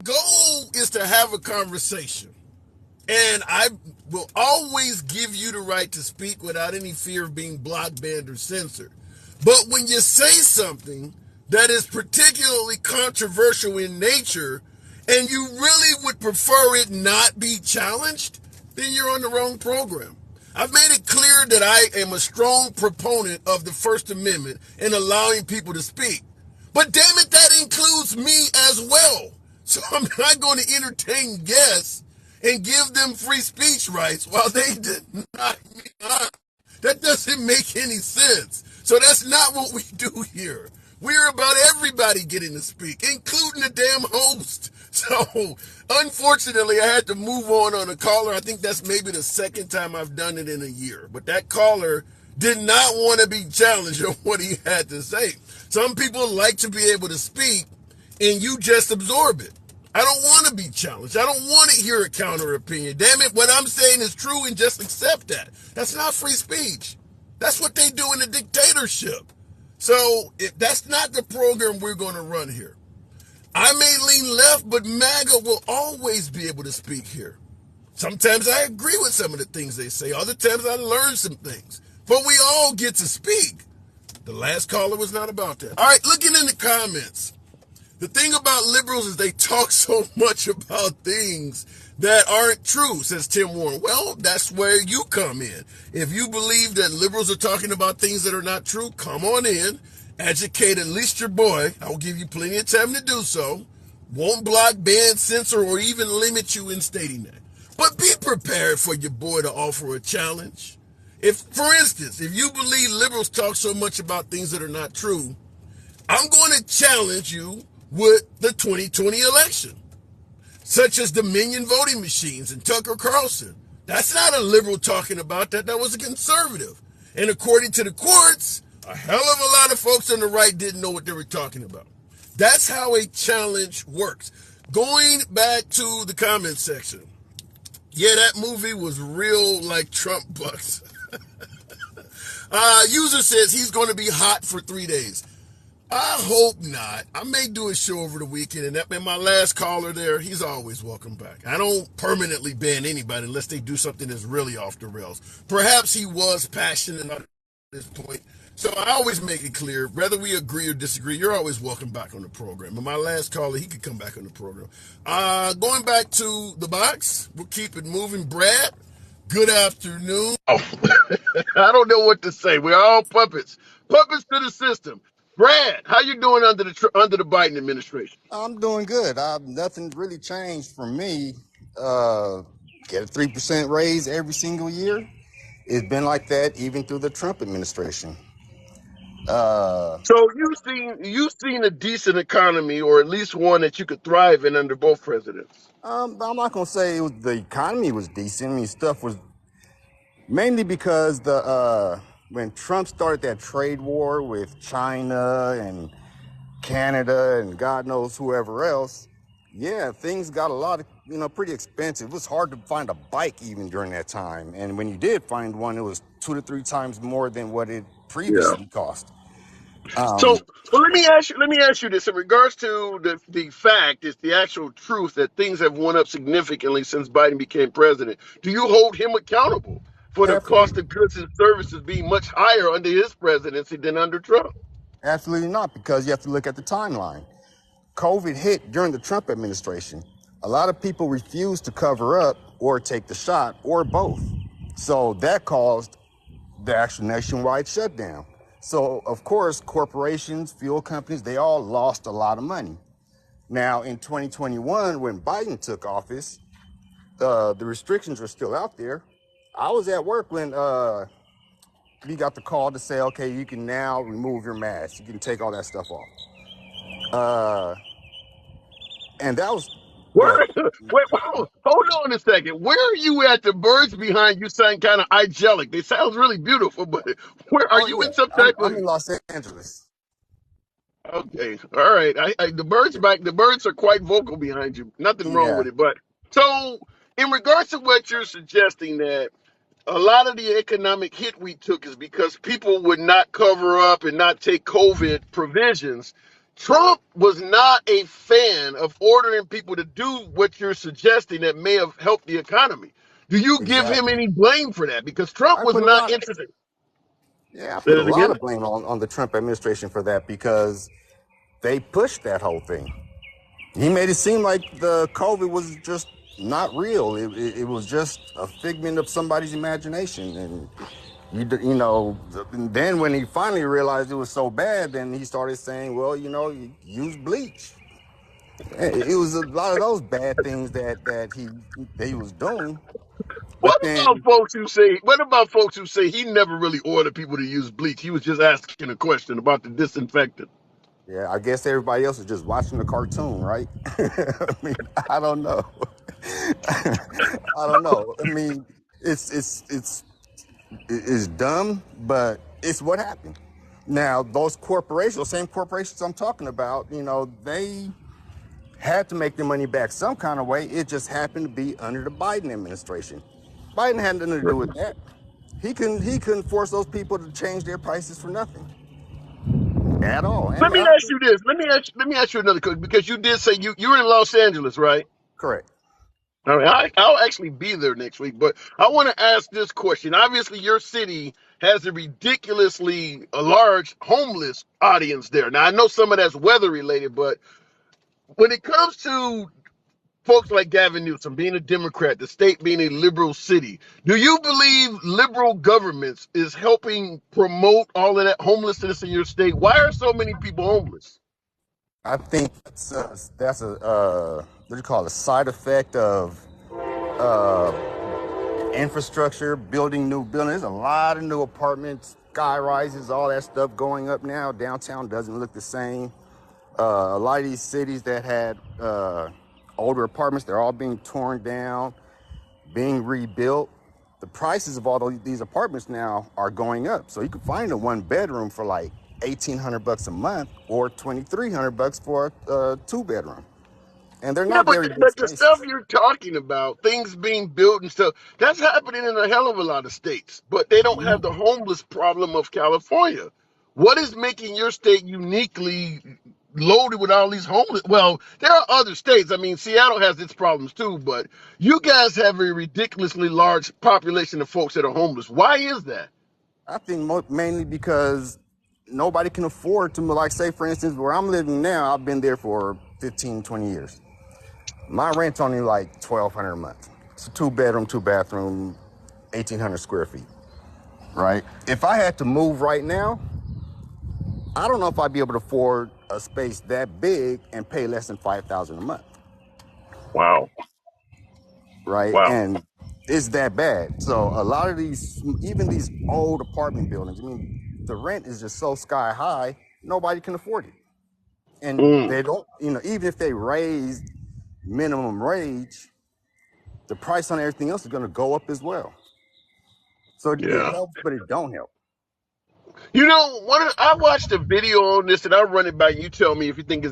goal is to have a conversation. And I will always give you the right to speak without any fear of being blocked, banned, or censored. But when you say something that is particularly controversial in nature and you really would prefer it not be challenged, then you're on the wrong program. I've made it clear that I am a strong proponent of the First Amendment and allowing people to speak. But damn it, that includes me as well. So I'm not going to entertain guests and give them free speech rights while they deny me. That doesn't make any sense. So that's not what we do here. We're about everybody getting to speak, including the damn host. So unfortunately, I had to move on a caller. I think that's maybe the second time I've done it in a year. But that caller did not want to be challenged on what he had to say. Some people like to be able to speak and you just absorb it. I don't want to be challenged. I don't want to hear a counter opinion. Damn it, what I'm saying is true and just accept that. That's not free speech. That's what they do in a dictatorship. So if that's not the program we're going to run here. I may lean left, but MAGA will always be able to speak here. Sometimes I agree with some of the things they say. Other times I learn some things. But we all get to speak. The last caller was not about that. All right, looking in the comments. The thing about liberals is they talk so much about things that aren't true, says Tim Warren. Well, that's where you come in. If you believe that liberals are talking about things that are not true, come on in. Educate at least your boy. I will give you plenty of time to do so. Won't block, ban, censor, or even limit you in stating that. But be prepared for your boy to offer a challenge. If, for instance, if you believe liberals talk so much about things that are not true, I'm going to challenge you with the 2020 election, such as Dominion voting machines and Tucker Carlson. That's not a liberal talking about that. That was a conservative. And according to the courts, a hell of a lot of folks on the right didn't know what they were talking about. That's how a challenge works. Going back to the comment section. Yeah, that movie was real like Trump bucks. User says he's going to be hot for 3 days. I hope not. I may do a show over the weekend, and that been my last caller there. He's always welcome back. I don't permanently ban anybody unless they do something that's really off the rails. Perhaps he was passionate at this point. So I always make it clear, whether we agree or disagree, you're always welcome back on the program. But my last caller, he could come back on the program. Going back to the box, we'll keep it moving. Brad, good afternoon. Oh, I don't know what to say. We're all puppets. Puppets to the system. Brad, how you doing under the Biden administration? I'm doing good. Nothing really changed for me. Get a 3% raise every single year. It's been like that even through the Trump administration. So you've seen a decent economy, or at least one that you could thrive in under both presidents. I'm not gonna say the economy was decent. I mean, stuff was mainly because when Trump started that trade war with China and Canada and God knows whoever else, yeah, things got a lot of, pretty expensive. It was hard to find a bike even during that time. And when you did find one, it was 2 to 3 times more than what it previously cost. So, well, let me ask you this in regards to the fact, it's the actual truth that things have went up significantly since Biden became president. Do you hold him accountable for the cost of goods and services being much higher under his presidency than under Trump? Absolutely not, because you have to look at the timeline. COVID hit during the Trump administration. A lot of people refused to cover up or take the shot or both. So that caused the actual nationwide shutdown. So, of course, corporations, fuel companies, they all lost a lot of money. Now, in 2021, when Biden took office, the restrictions were still out there. I was at work when we got the call to say, okay, you can now remove your mask. You can take all that stuff off. And that was Wait, hold on a second. Where are you at? The birds behind you sound kind of angelic. They sound really beautiful, but where are you in some type of? I'm in Los Angeles. Okay, all right. The birds are quite vocal behind you. Nothing wrong with it. But so, in regards to what you're suggesting, that a lot of the economic hit we took is because people would not cover up and not take COVID provisions. Trump was not a fan of ordering people to do what you're suggesting that may have helped the economy. Do you give him any blame for that? Because Trump was not interested. Yeah, I put a lot of blame on the Trump administration for that, because they pushed that whole thing. He made it seem like the COVID was just not real. It was just a figment of somebody's imagination. And, then when he finally realized it was so bad, then he started saying, well, you use bleach. It was a lot of those bad things that he was doing. What about folks who say he never really ordered people to use bleach? He was just asking a question about the disinfectant. Yeah, I guess everybody else is just watching the cartoon, right? I mean, I don't know. I don't know. I mean, it's is dumb, but it's what happened. Now, those corporations, those same corporations I'm talking about, they had to make their money back some kind of way. It just happened to be under the Biden administration. Biden had nothing to do with that. He couldn't force those people to change their prices for nothing at all. Let And me ask you this. Let me ask you another question, because you did say you're in Los Angeles, right? correct. All right, I'll actually be there next week, but I want to ask this question. Obviously, your city has a ridiculously large homeless audience there. Now, I know some of that's weather related, but when it comes to folks like Gavin Newsom being a Democrat, the state being a liberal city, do you believe liberal governments is helping promote all of that homelessness in your state? Why are so many people homeless? I think that's what do you call it, a side effect of uh, infrastructure, building new buildings. There's a lot of new apartments, sky rises, all that stuff going up now. Downtown doesn't look the same. A lot of these cities that had older apartments, they're all being torn down, being rebuilt. The prices of all these apartments now are going up. So you can find a one bedroom for like $1,800 a month or $2,300 for a two bedroom. And they're Yeah, not but very big but the stuff spaces. you're talking about, things being built and stuff, that's happening in a hell of a lot of states. But they don't have the homeless problem of California. What is making your state uniquely loaded with all these homeless? Well, there are other states. I mean, Seattle has its problems too, but you guys have a ridiculously large population of folks that are homeless. Why is that? I think mainly because nobody can afford to, like, say, for instance, where I'm living now, I've been there for 15, 20 years. My rent's only like $1,200 a month. It's a two bedroom, two bathroom, 1,800 square feet, right? If I had to move right now, I don't know if I'd be able to afford a space that big and pay less than $5,000 a month, Wow. right? Wow. And it's that bad. So a lot of these, even these old apartment buildings, I mean, the rent is just so sky high, nobody can afford it. And Mm, they don't, even if they raise minimum wage, the price on everything else is going to go up as well. So it yeah. helps, but it don't help. I watched a video on this, and I'll run it by you. Tell me if you think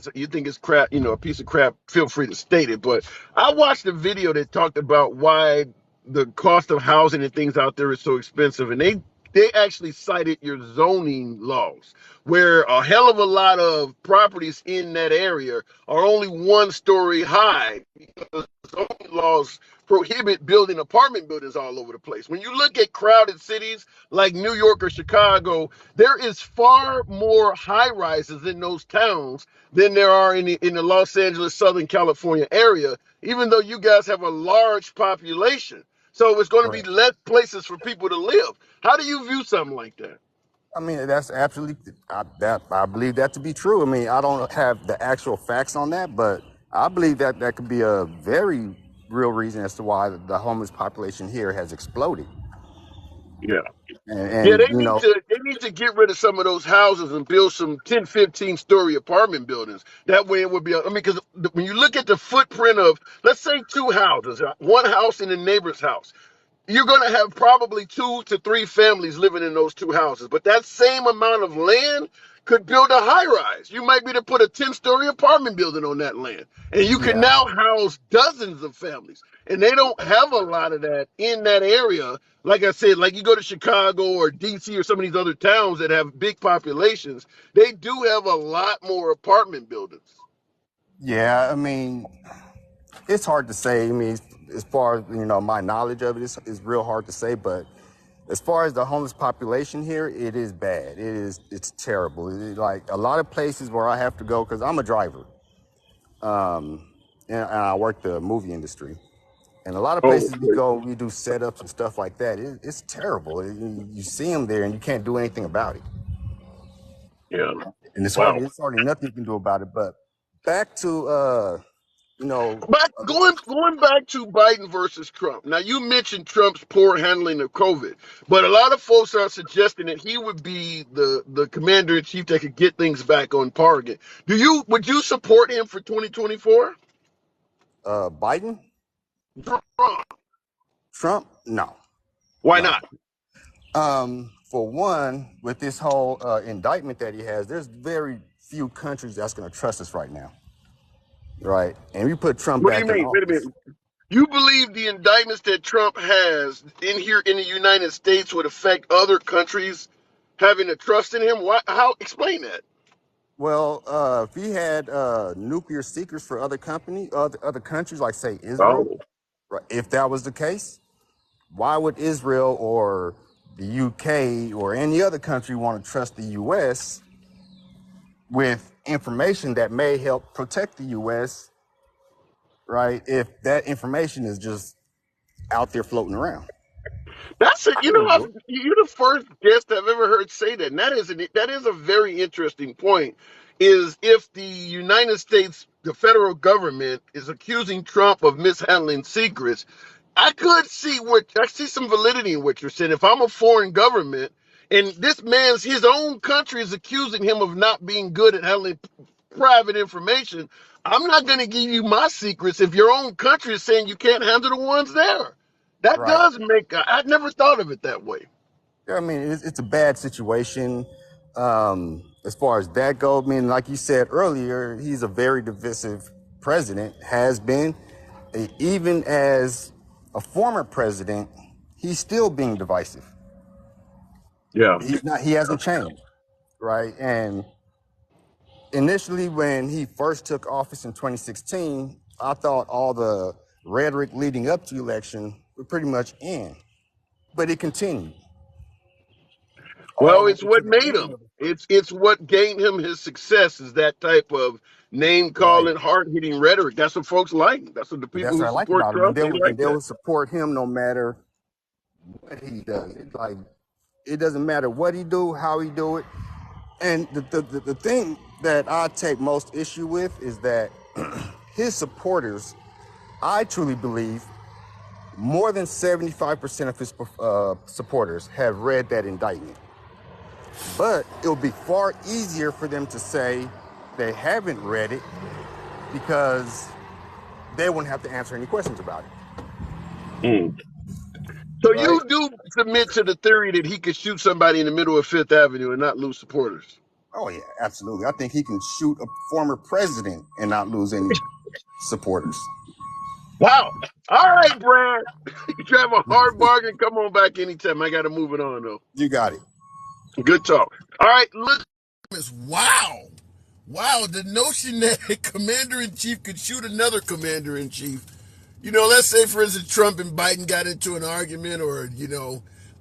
it's crap, a piece of crap. Feel free to state it. But I watched a video that talked about why the cost of housing and things out there is so expensive, and they actually cited your zoning laws, where a hell of a lot of properties in that area are only 1 story high because zoning laws prohibit building apartment buildings all over the place. When you look at crowded cities like New York or Chicago, there is far more high rises in those towns than there are in the Los Angeles, Southern California area, even though you guys have a large population. So it's going to be Correct. less places for people to live. How do you view something like that? I mean, that's absolutely, I believe that to be true. I mean, I don't have the actual facts on that, but I believe that that could be a very real reason as to why the homeless population here has exploded. Yeah. And, Yeah, and they you need know, to they need to get rid of some of those houses and build some 10, 15 story apartment buildings. That way it would be, I mean, because when you look at the footprint of, let's say, two houses, one house and a neighbor's house, you're going to have probably 2 to 3 families living in those two houses. But that same amount of land could build a high rise. You might be to put a 10-story apartment building on that land. And you can yeah, now house dozens of families. And they don't have a lot of that in that area. Like I said, like you go to Chicago or DC or some of these other towns that have big populations, they do have a lot more apartment buildings. yeah. I mean, it's hard to say. I mean, as far as my knowledge of it is real hard to say. But as far as the homeless population here, it is bad. It's terrible. Like a lot of places where I have to go because I'm a driver, and I work the movie industry. And a lot of Oh, places we go, we do setups and stuff like that. It's terrible. You see them there, and you can't do anything about it. yeah. And it's hard. Wow. It's hardly nothing you can do about it. But back to you know, Back other going back to Biden versus Trump. Now you mentioned Trump's poor handling of COVID, but a lot of folks are suggesting that he would be the commander in chief that could get things back on par again. Would you support him for 2024? Biden, Trump. Trump, no, Why no. not? For one, with this whole indictment that he has, there's very few countries that's going to trust us right now, right? And we put Trump What do you back in mean? Wait a minute. office. You believe the indictments that Trump has in here in the United States would affect other countries having a trust in him? Why? How? Explain that. Well, if he had nuclear secrets for other countries, like say Israel, Oh, right? If that was the case, why would Israel or the UK or any other country want to trust the US with information that may help protect the US, right? If that information is just out there floating around. that's it. I You wouldn't know, do it. you're the first guest I've ever heard say that. And that is a very interesting point. Is if the United States, the federal government, is accusing Trump of mishandling secrets, I see some validity in what you're saying. If I'm a foreign government and this man's his own country is accusing him of not being good at handling private information, I'm not going to give you my secrets if your own country is saying you can't handle the ones there. That Right. does make. I never thought of it that way. Yeah, I mean, it's a bad situation as far as that goes. I mean, like you said earlier, he's a very divisive president, has been. Even as a former president, he's still being divisive. Yeah. He's not. He hasn't changed, right? And initially, when he first took office in 2016, I thought all the rhetoric leading up to the election would pretty much end, but it continued all Well, the it's way to what the made end him. of the. It's what gained him his success. Is that type of name Right. calling, hard hitting rhetoric. That's what folks like. That's what the people That's who what I like support about him, and Trump they they would like that. support him no matter what he does. It's like it doesn't matter what he do, how he do it. And the thing that I take most issue with is that his supporters, I truly believe, more than 75% of his supporters have read that indictment. But it would be far easier for them to say they haven't read it because they wouldn't have to answer any questions about it, Mm. So right? you do submit to the theory that he could shoot somebody in the middle of Fifth Avenue and not lose supporters. Oh yeah, absolutely. I think he can shoot a former president and not lose any supporters. Wow. All right, Brad. You have a hard bargain. Come on back anytime. I got to move it on though. You got it. Good talk. All right, look. Wow. Wow, the notion that a commander in chief could shoot another commander in chief. You know, let's say, for instance, Trump and Biden got into an argument, or,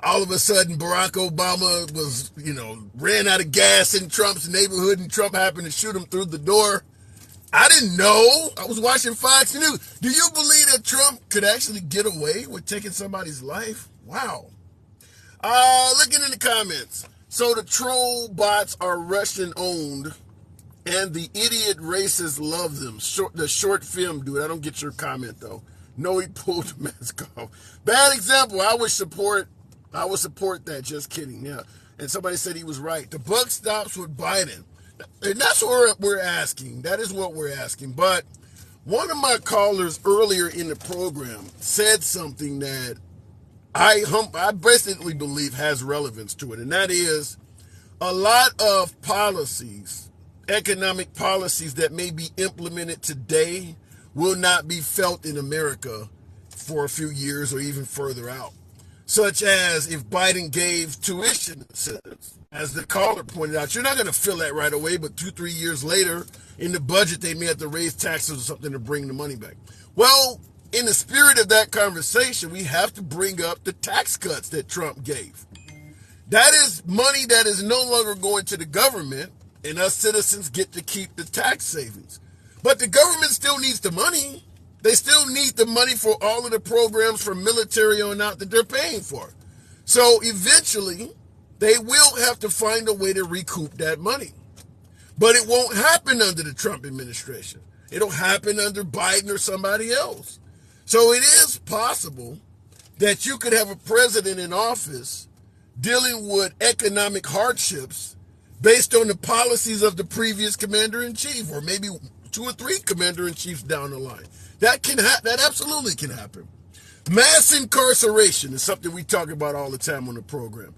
all of a sudden Barack Obama ran out of gas in Trump's neighborhood and Trump happened to shoot him through the door. I didn't know. I was watching Fox News. Do you believe that Trump could actually get away with taking somebody's life? Wow. Looking in the comments. So the troll bots are Russian owned and the idiot racists love them. The short film dude. I don't get your comment though. No, he pulled the mask off. Bad example. I would support that. Just kidding. Yeah. And somebody said he was right. The buck stops with Biden. And that's what we're asking. That is what we're asking. But one of my callers earlier in the program said something that I basically believe has relevance to it. And that is a lot of policies, economic policies that may be implemented today will not be felt in America for a few years or even further out. Such as if Biden gave tuition incentives. As the caller pointed out, you're not going to feel that right away, but 2-3 years later, in the budget, they may have to raise taxes or something to bring the money back. Well, in the spirit of that conversation, we have to bring up the tax cuts that Trump gave. That is money that is no longer going to the government, and us citizens get to keep the tax savings. But the government still needs the money. They still need the money for all of the programs from military on out that they're paying for. So eventually, they will have to find a way to recoup that money. But it won't happen under the Trump administration. It'll happen under Biden or somebody else. So it is possible that you could have a president in office dealing with economic hardships based on the policies of the previous commander-in-chief, or maybe 2 or 3 commander-in-chiefs down the line. That absolutely can happen. Mass incarceration is something we talk about all the time on the program.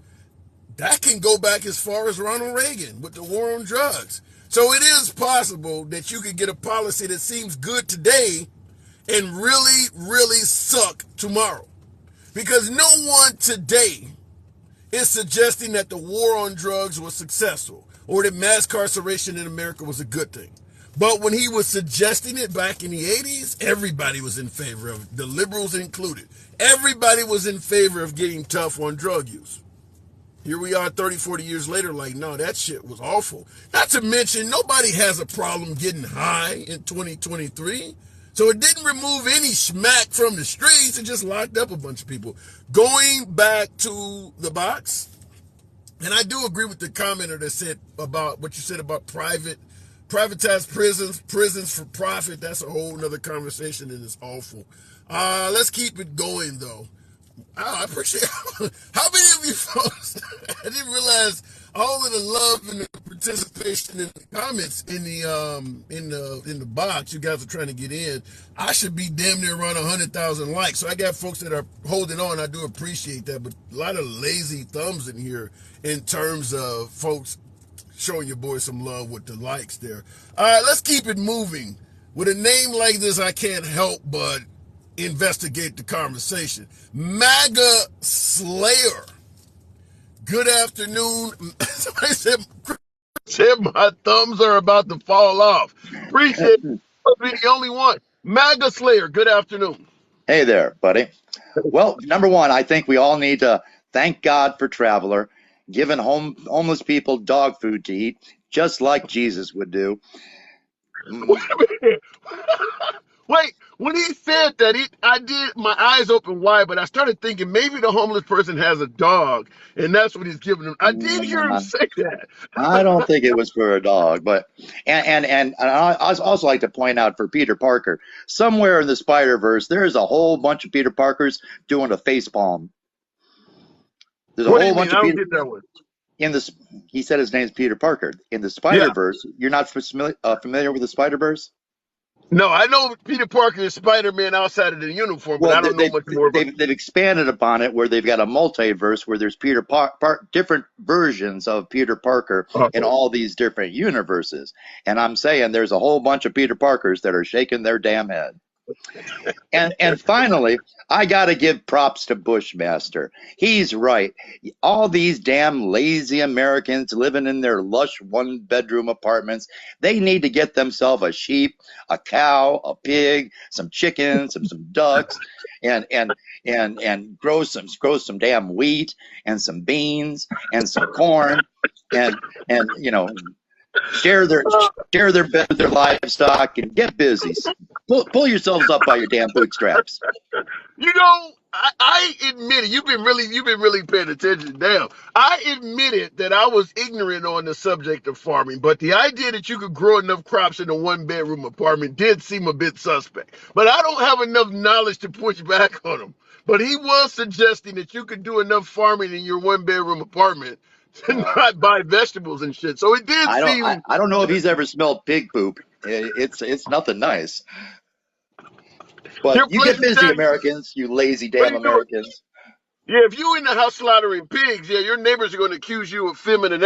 That can go back as far as Ronald Reagan with the war on drugs. So it is possible that you could get a policy that seems good today and really, really suck tomorrow. Because no one today is suggesting that the war on drugs was successful or that mass incarceration in America was a good thing. But when he was suggesting it back in the 80s, everybody was in favor of it, the liberals included. Everybody was in favor of getting tough on drug use. Here we are 30, 40 years later, like, no, that shit was awful. Not to mention, nobody has a problem getting high in 2023. So it didn't remove any smack from the streets. It just locked up a bunch of people. Going back to the box, and I do agree with the commenter that said about what you said about privatized prisons for profit. That's a whole nother conversation and it's awful. Let's keep it going, though. Oh, I appreciate how many of you folks. I didn't realize all of the love and the participation in the comments in the box. You guys are trying to get in. I should be damn near around 100,000 likes. So I got folks that are holding on. I do appreciate that, but a lot of lazy thumbs in here in terms of folks showing your boy some love with the likes there. All right, let's keep it moving. With a name like this, I can't help but investigate the conversation. MAGA Slayer. Good afternoon. Somebody said my thumbs are about to fall off. Appreciate it. I'll be the only one. MAGA Slayer. Good afternoon. Hey there, buddy. Well, number one, I think we all need to thank God for Traveler, giving homeless people dog food to eat, just like Jesus would do. Wait a minute. Wait, when he said that, I did, my eyes opened wide, but I started thinking maybe the homeless person has a dog, and that's what he's giving them. I did hear him say that. I don't think it was for a dog, but and I also like to point out for Peter Parker, somewhere in the Spider-Verse, there's a whole bunch of Peter Parkers doing a face palm. There's a What do whole you mean? bunch I of don't Peter get that one. in this. He said his name's Peter Parker. In the Yeah. Spider-Verse, you're not familiar with the Spider-Verse? No, I know Peter Parker is Spider-Man outside of the uniform, but Well, I don't know much more about it. they've expanded upon it where they've got a multiverse where there's different versions of Peter Parker in all these different universes. And I'm saying there's a whole bunch of Peter Parkers that are shaking their damn head. And finally, I got to give props to Bushmaster. He's right. All these damn lazy Americans living in their lush one-bedroom apartments, they need to get themselves a sheep, a cow, a pig, some chickens, some ducks, and grow some damn wheat and some beans and some corn and share their livestock and get busy. Pull yourselves up by your damn bootstraps. You know, I admit it. You've been really paying attention. Damn. I admitted that I was ignorant on the subject of farming, but the idea that you could grow enough crops in a one-bedroom apartment did seem a bit suspect. But I don't have enough knowledge to push back on him. But he was suggesting that you could do enough farming in your one-bedroom apartment to not buy vegetables and shit. So it did seem. I don't know if he's ever smelled pig poop. It's nothing nice. But you get busy, Americans, you lazy damn Americans. Yeah, if you in the house slaughtering pigs, yeah, your neighbors are going to accuse you of feminine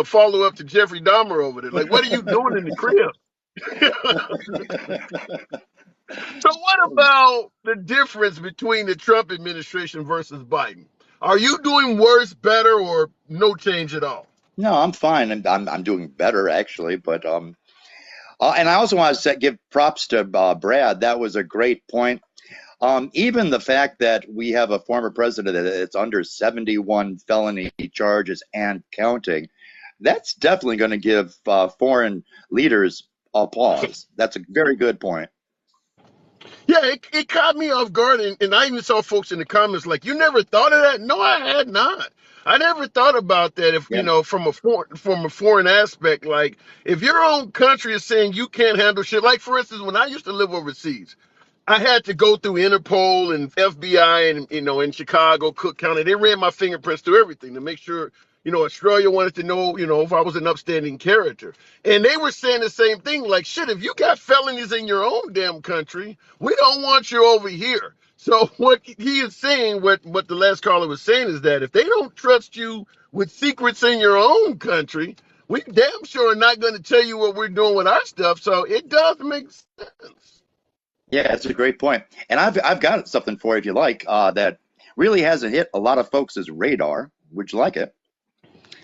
follow-up to Jeffrey Dahmer over there. Like, what are you doing in the crib? So what about the difference between the Trump administration versus Biden? Are you doing worse, better, or no change at all? No, I'm fine. I'm doing better actually, but and I also want to give props to Brad. That was a great point. Even the fact that we have a former president that's under 71 felony charges and counting, that's definitely going to give foreign leaders applause. That's a very good point. Yeah, it caught me off guard, and I even saw folks in the comments like, "You never thought of that?" No, I had not. I never thought about that. If from a foreign aspect, like if your own country is saying you can't handle shit, like for instance, when I used to live overseas, I had to go through Interpol and FBI and in Chicago, Cook County. They ran my fingerprints through everything to make sure Australia wanted to know if I was an upstanding character. And they were saying the same thing, like, shit, if you got felonies in your own damn country, we don't want you over here. So what he is saying, what the last caller was saying, is that if they don't trust you with secrets in your own country, we damn sure are not going to tell you what we're doing with our stuff. So it does make sense. Yeah, that's a great point. And I've got something for you if you like, that really hasn't hit a lot of folks' radar. Would you like it?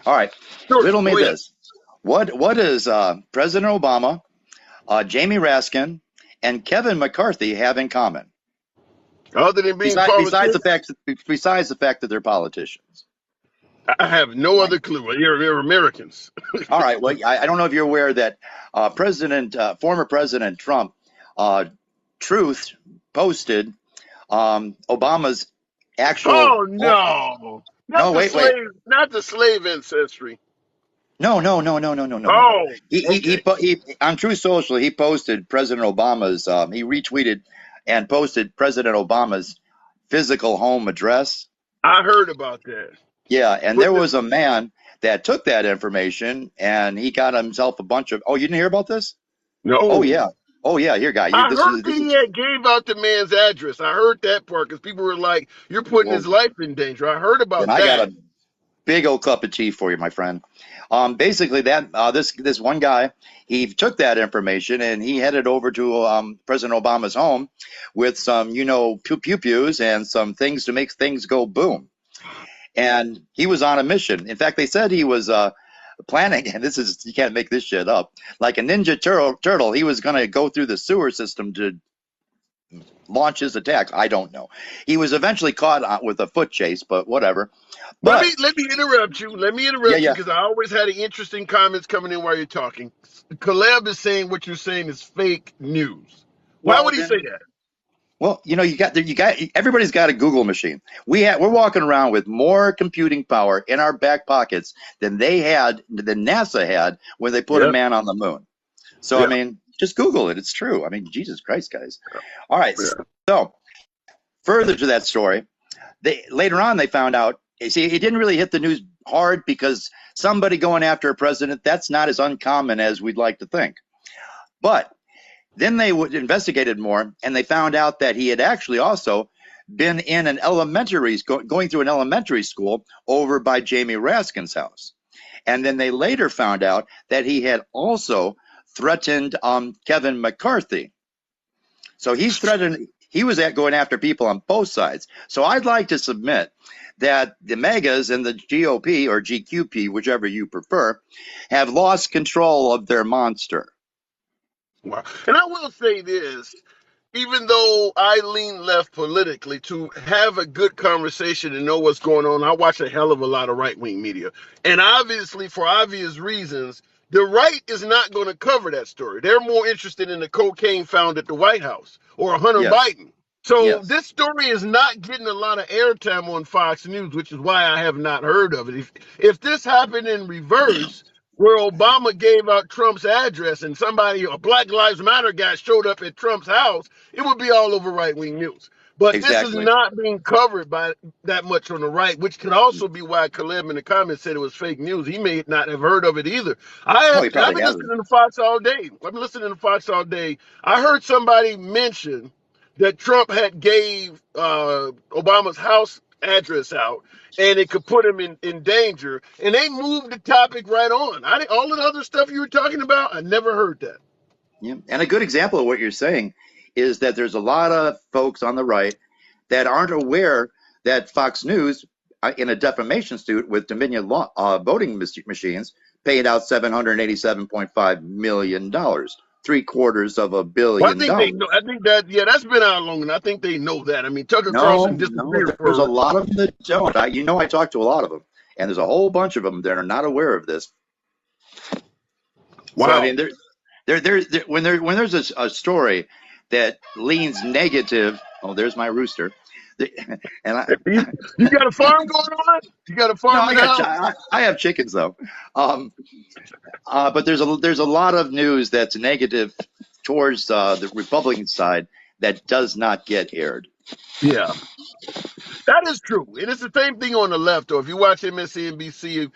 All right, Sure, riddle me go ahead. this. What does President Obama, Jamie Raskin, and Kevin McCarthy have in common? Other than being Besides politicians, the fact that they're politicians. I have no other clue. You're Americans. All right. Well, I don't know if you're aware that former President Trump, Truth posted Obama's actual. Oh no, No, wait. not the slave ancestry. No. Oh, He, okay. po- he on Truth Social he posted President Obama's. He retweeted and posted President Obama's physical home address. I heard about that. Yeah, and But there was a man that took that information and he got himself a bunch of. Oh, you didn't hear about this? Oh no, yeah. Oh yeah, here, guy. I This heard is that this he is had gave out the man's address. I heard that part because people were like, "You're putting well. his life in danger." I heard Then about I got that. a big old cup of tea for you, my friend. Basically, that this one guy, he took that information and he headed over to President Obama's home with some, pew pews and some things to make things go boom. And he was on a mission. In fact, they said he was planning, and this is, you can't make this shit up, like a ninja turtle. He was going to go through the sewer system to launch his attacks. I don't know. He was eventually caught with a foot chase, but whatever. Let But me let me interrupt you. Let me yeah, interrupt you yeah. because I always had an interesting comments coming in while you're talking. Caleb is saying what you're saying is fake news. Why Well, would he say then, that? well, everybody's got a Google machine. We're walking around with more computing power in our back pockets than NASA had when they put a Yep. man on the moon. So I Yeah. mean, just Google it. It's true. I mean, Jesus Christ, guys. All right. Yeah. So further to that story, later on they found out. See, it didn't really hit the news hard because somebody going after a president, that's not as uncommon as we'd like to think. But then they investigated more, and they found out that he had actually also been in an going through an elementary school over by Jamie Raskin's house. And then they later found out that he had also threatened Kevin McCarthy. So he was going after people on both sides. So I'd like to submit that the MAGAs and the GOP or GQP, whichever you prefer, have lost control of their monster. Wow. And I will say this, even though I lean left politically, to have a good conversation and know what's going on, I watch a hell of a lot of right wing media. And obviously, for obvious reasons, the right is not going to cover that story. They're more interested in the cocaine found at the White House or Hunter Yes, Biden. So yes, this story is not getting a lot of airtime on Fox News, which is why I have not heard of it. If this happened in reverse, where Obama gave out Trump's address and a Black Lives Matter guy showed up at Trump's house, it would be all over right wing news. But this is exactly. not being covered by that much on the right, which could also be why Caleb in the comments said it was fake news. He may not have heard of it either. No, he I've probably been hasn't. listening to Fox all day. I've been listening to Fox all day. I heard somebody mention that Trump had gave Obama's house address out and it could put him in danger. And they moved the topic right on. All of the other stuff you were talking about, I never heard that. Yeah. And a good example of what you're saying is that there's a lot of folks on the right that aren't aware that Fox News, in a defamation suit with Dominion voting machines, paid out $787.5 million, three-quarters of a Well, I billion think they know. dollars. I think that, yeah, that's been out long, and I think they know that. I mean, Tucker Carlson No, disappeared there's a for. lot of them that don't. I talked to a lot of them, and there's a whole bunch of them that are not aware of this. So I Wow. mean, when there's a story that leans negative. Oh, there's my rooster. And You got a farm going on? You got a no, farm in the house? I have chickens though. Um, but there's a lot of news that's negative towards the Republican side that does not get aired. Yeah. That is true. And it's the same thing on the left, though. If you watch MSNBC,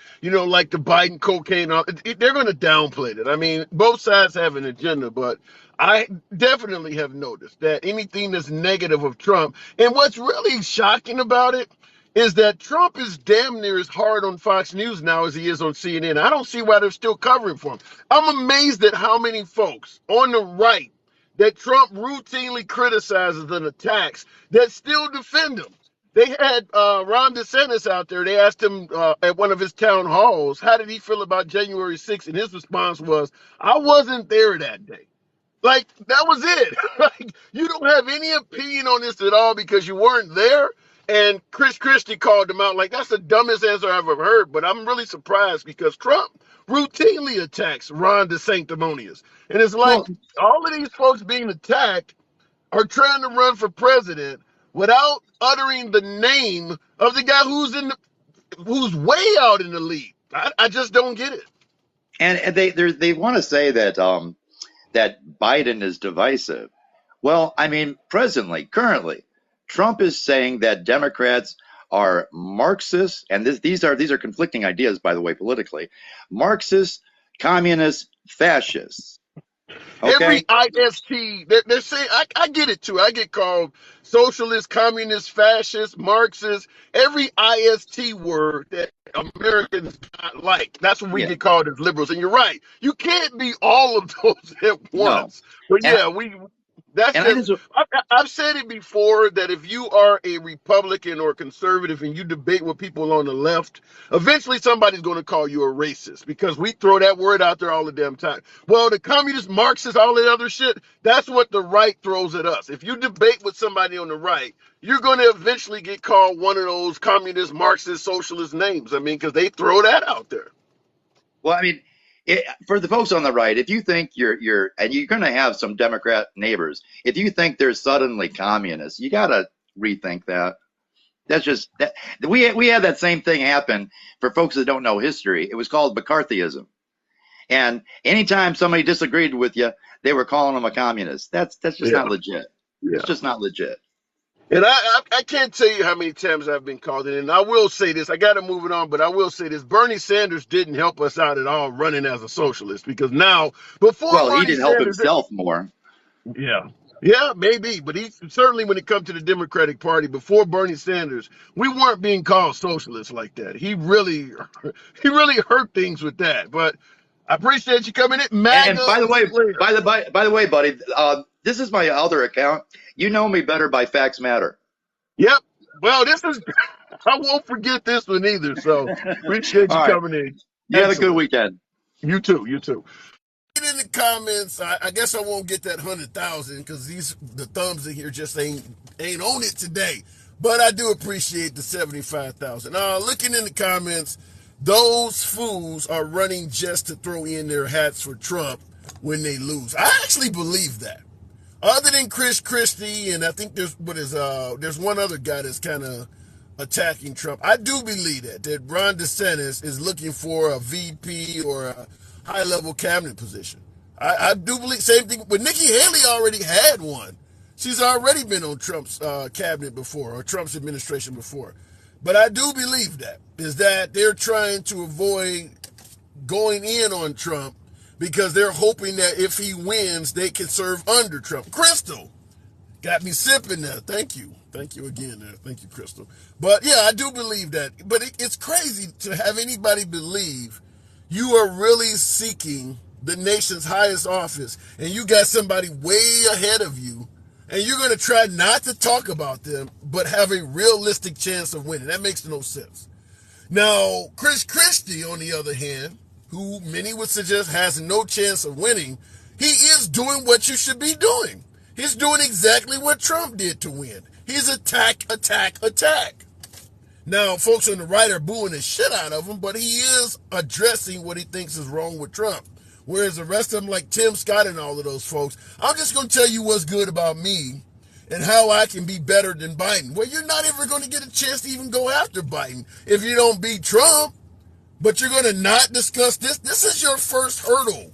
like the Biden cocaine, they're going to downplay it. I mean, both sides have an agenda, but I definitely have noticed that anything that's negative of Trump, and what's really shocking about it is that Trump is damn near as hard on Fox News now as he is on CNN. I don't see why they're still covering for him. I'm amazed at how many folks on the right that Trump routinely criticizes and attacks that still defend him. They had Ron DeSantis out there. They asked him at one of his town halls, how did he feel about January 6th? And his response was, I wasn't there that day. Like, that was it. Like, you don't have any opinion on this at all because you weren't there. And Chris Christie called him out like, that's the dumbest answer I've ever heard. But I'm really surprised because Trump routinely attacks Ron DeSanctimonious. And it's like Well, all of these folks being attacked are trying to run for president without uttering the name of the guy who's way out in the lead. I just don't get it. and they want to say that that Biden is divisive. Well, I mean, currently, Trump is saying that Democrats are Marxists, and these are conflicting ideas, by the way, politically. Marxists, communists, fascists. Every Okay, IST, they're saying, I get it too. I get called socialist, communist, fascist, Marxist. Every IST word that Americans not like, that's what we yeah, get called as liberals. And you're right. You can't be all of those at no, once. But and yeah, that's and I just, just I've said it before that if you are a Republican or conservative and you debate with people on the left, eventually somebody's going to call you a racist because we throw that word out there all the damn time. Well, the communist, Marxist, all that other shit, that's what the right throws at us. If you debate with somebody on the right, you're going to eventually get called one of those communist, Marxist, socialist names. I mean, because they throw that out there. well, I mean, for the folks on the right, if you think and you're going to have some Democrat neighbors, if you think they're suddenly communists, you got to rethink that. That's just that we had that same thing happen for folks that don't know history. It was called McCarthyism. And anytime somebody disagreed with you, they were calling them a communist. That's just Yeah, not legit. yeah. It's just not legit. And I can't tell you how many times I've been called it. And I will say this, I got to move it on, but I will say this. Bernie Sanders didn't help us out at all running as a socialist because now, before Well, he Bernie didn't help Sanders, himself more. yeah. Yeah, maybe, but he certainly, when it comes to the Democratic Party, before Bernie Sanders, we weren't being called socialists like that. He really hurt things with that. But I appreciate you coming in, And MAGA by the way, Slayer. by the way, buddy, this is my other account. You know me better by Facts Matter. Yep. Well, this is I won't forget this one either. So appreciate you All right. coming in. You have a good Excellent. weekend. You too. You too. Get in the comments. I guess I won't get that 100,000 because the thumbs in here just ain't on it today. But I do appreciate the 75,000. Looking in the comments, those fools are running just to throw in their hats for Trump when they lose. I actually believe that. Other than Chris Christie, and I think there's one other guy that's kind of attacking Trump. I do believe that Ron DeSantis is looking for a VP or a high level cabinet position. I do believe same thing. But Nikki Haley already had one. She's already been on Trump's cabinet before or Trump's administration before. But I do believe that they're trying to avoid going in on Trump because they're hoping that if he wins, they can serve under Trump. Crystal got me sipping there. Thank you. Thank you again there. Thank you, Crystal. But yeah, I do believe that. But it's crazy to have anybody believe you are really seeking the nation's highest office and you got somebody way ahead of you and you're going to try not to talk about them but have a realistic chance of winning. That makes no sense. Now, Chris Christie, on the other hand, who many would suggest has no chance of winning, he is doing what you should be doing. He's doing exactly what Trump did to win. He's attack, attack, attack. Now, folks on the right are booing the shit out of him, but he is addressing what he thinks is wrong with Trump. Whereas the rest of them, like Tim Scott and all of those folks, I'm just going to tell you what's good about me and how I can be better than Biden. Well, you're not ever going to get a chance to even go after Biden if you don't beat Trump. But you're going to not discuss this. This is your first hurdle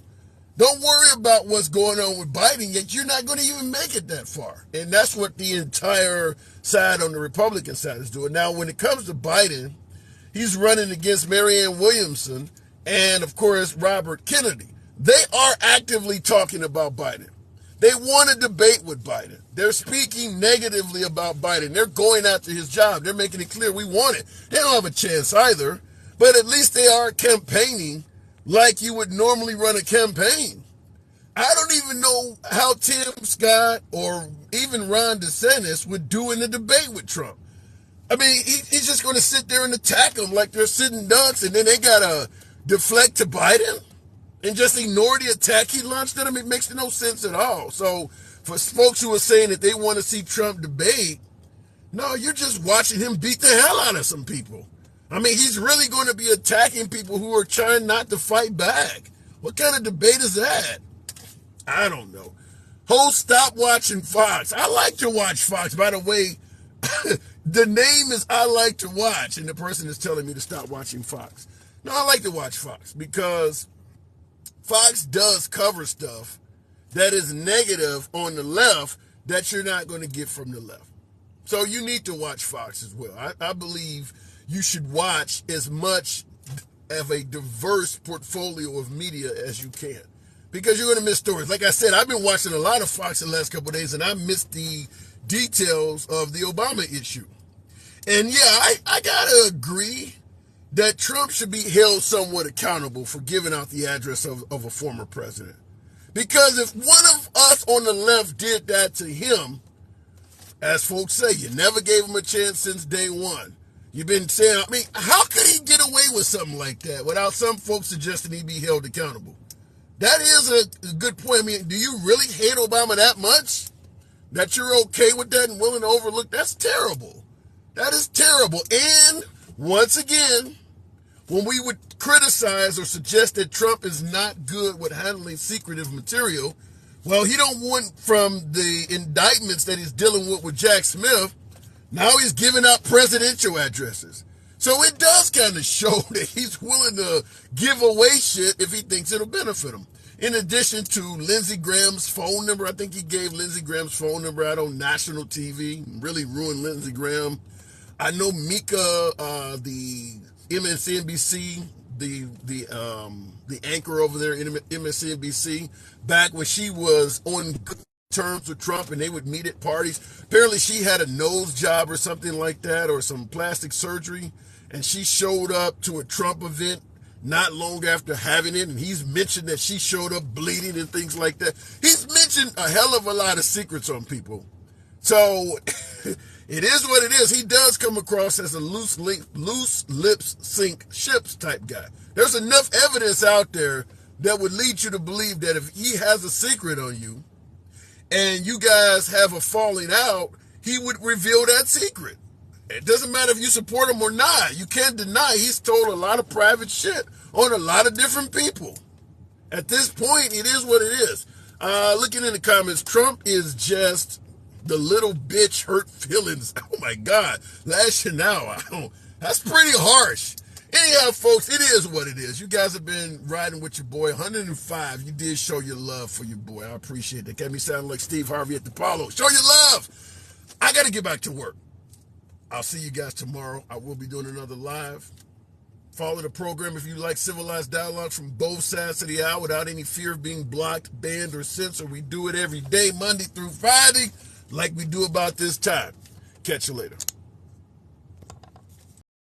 Don't worry about what's going on with Biden, yet you're not going to even make it that far. And that's what the entire side on the Republican side is doing. Now, when it comes to Biden, he's running against Marianne Williamson and, of course, Robert Kennedy. They are actively talking about Biden. They want to debate with Biden. They're speaking negatively about Biden. They're going after his job. They're making it clear we want it. They don't have a chance either, but at least they are campaigning like you would normally run a campaign. I don't even know how Tim Scott or even Ron DeSantis would do in a debate with Trump. I mean, he's just going to sit there and attack them like they're sitting ducks, and then they got to deflect to Biden and just ignore the attack he launched at him. It makes no sense at all. So for folks who are saying that they want to see Trump debate, no, you're just watching him beat the hell out of some people. I mean, he's really going to be attacking people who are trying not to fight back. What kind of debate is that? I don't know. Host, stop watching Fox. I like to watch Fox. By the way, the name is I like to watch, and the person is telling me to stop watching Fox. No, I like to watch Fox because Fox does cover stuff that is negative on the left that you're not going to get from the left. So you need to watch Fox as well. I believe you should watch as much of a diverse portfolio of media as you can, because you're going to miss stories. Like I said, I've been watching a lot of Fox in the last couple of days, and I missed the details of the Obama issue. And yeah, I got to agree that Trump should be held somewhat accountable for giving out the address of a former president. Because if one of us on the left did that to him, as folks say, you never gave him a chance since day one. You've been saying, I mean, how could he get away with something like that without some folks suggesting he be held accountable? That is a good point. I mean, do you really hate Obama that much that you're okay with that and willing to overlook? That's terrible. That is terrible. And once again, when we would criticize or suggest that Trump is not good with handling secretive material, well, he don't want from the indictments that he's dealing with Jack Smith. Now he's giving out presidential addresses. So it does kind of show that he's willing to give away shit if he thinks it'll benefit him. In addition to Lindsey Graham's phone number, I think he gave Lindsey Graham's phone number out on national TV, really ruined Lindsey Graham. I know Mika, the MSNBC, the anchor over there in MSNBC, back when she was on good terms with Trump and they would meet at parties. Apparently she had a nose job or something like that, or some plastic surgery, and she showed up to a Trump event not long after having it, and he's mentioned that she showed up bleeding and things like that. He's mentioned a hell of a lot of secrets on people. So it is what it is. He does come across as a loose lips sink ships type guy. There's enough evidence out there that would lead you to believe that if he has a secret on you and you guys have a falling out, he would reveal that secret. It doesn't matter if you support him or not. You can't deny he's told a lot of private shit on a lot of different people. At this point, it is what it is. Looking in the comments, Trump is just the little bitch hurt feelings. Oh my God. Last year now, that's pretty harsh. Anyhow, folks, it is what it is. You guys have been riding with your boy. 105. You did show your love for your boy. I appreciate that. Got me sounding like Steve Harvey at the Apollo. Show your love. I got to get back to work. I'll see you guys tomorrow. I will be doing another live. Follow the program if you like civilized dialogue from both sides of the aisle without any fear of being blocked, banned, or censored. We do it every day, Monday through Friday, like we do about this time. Catch you later.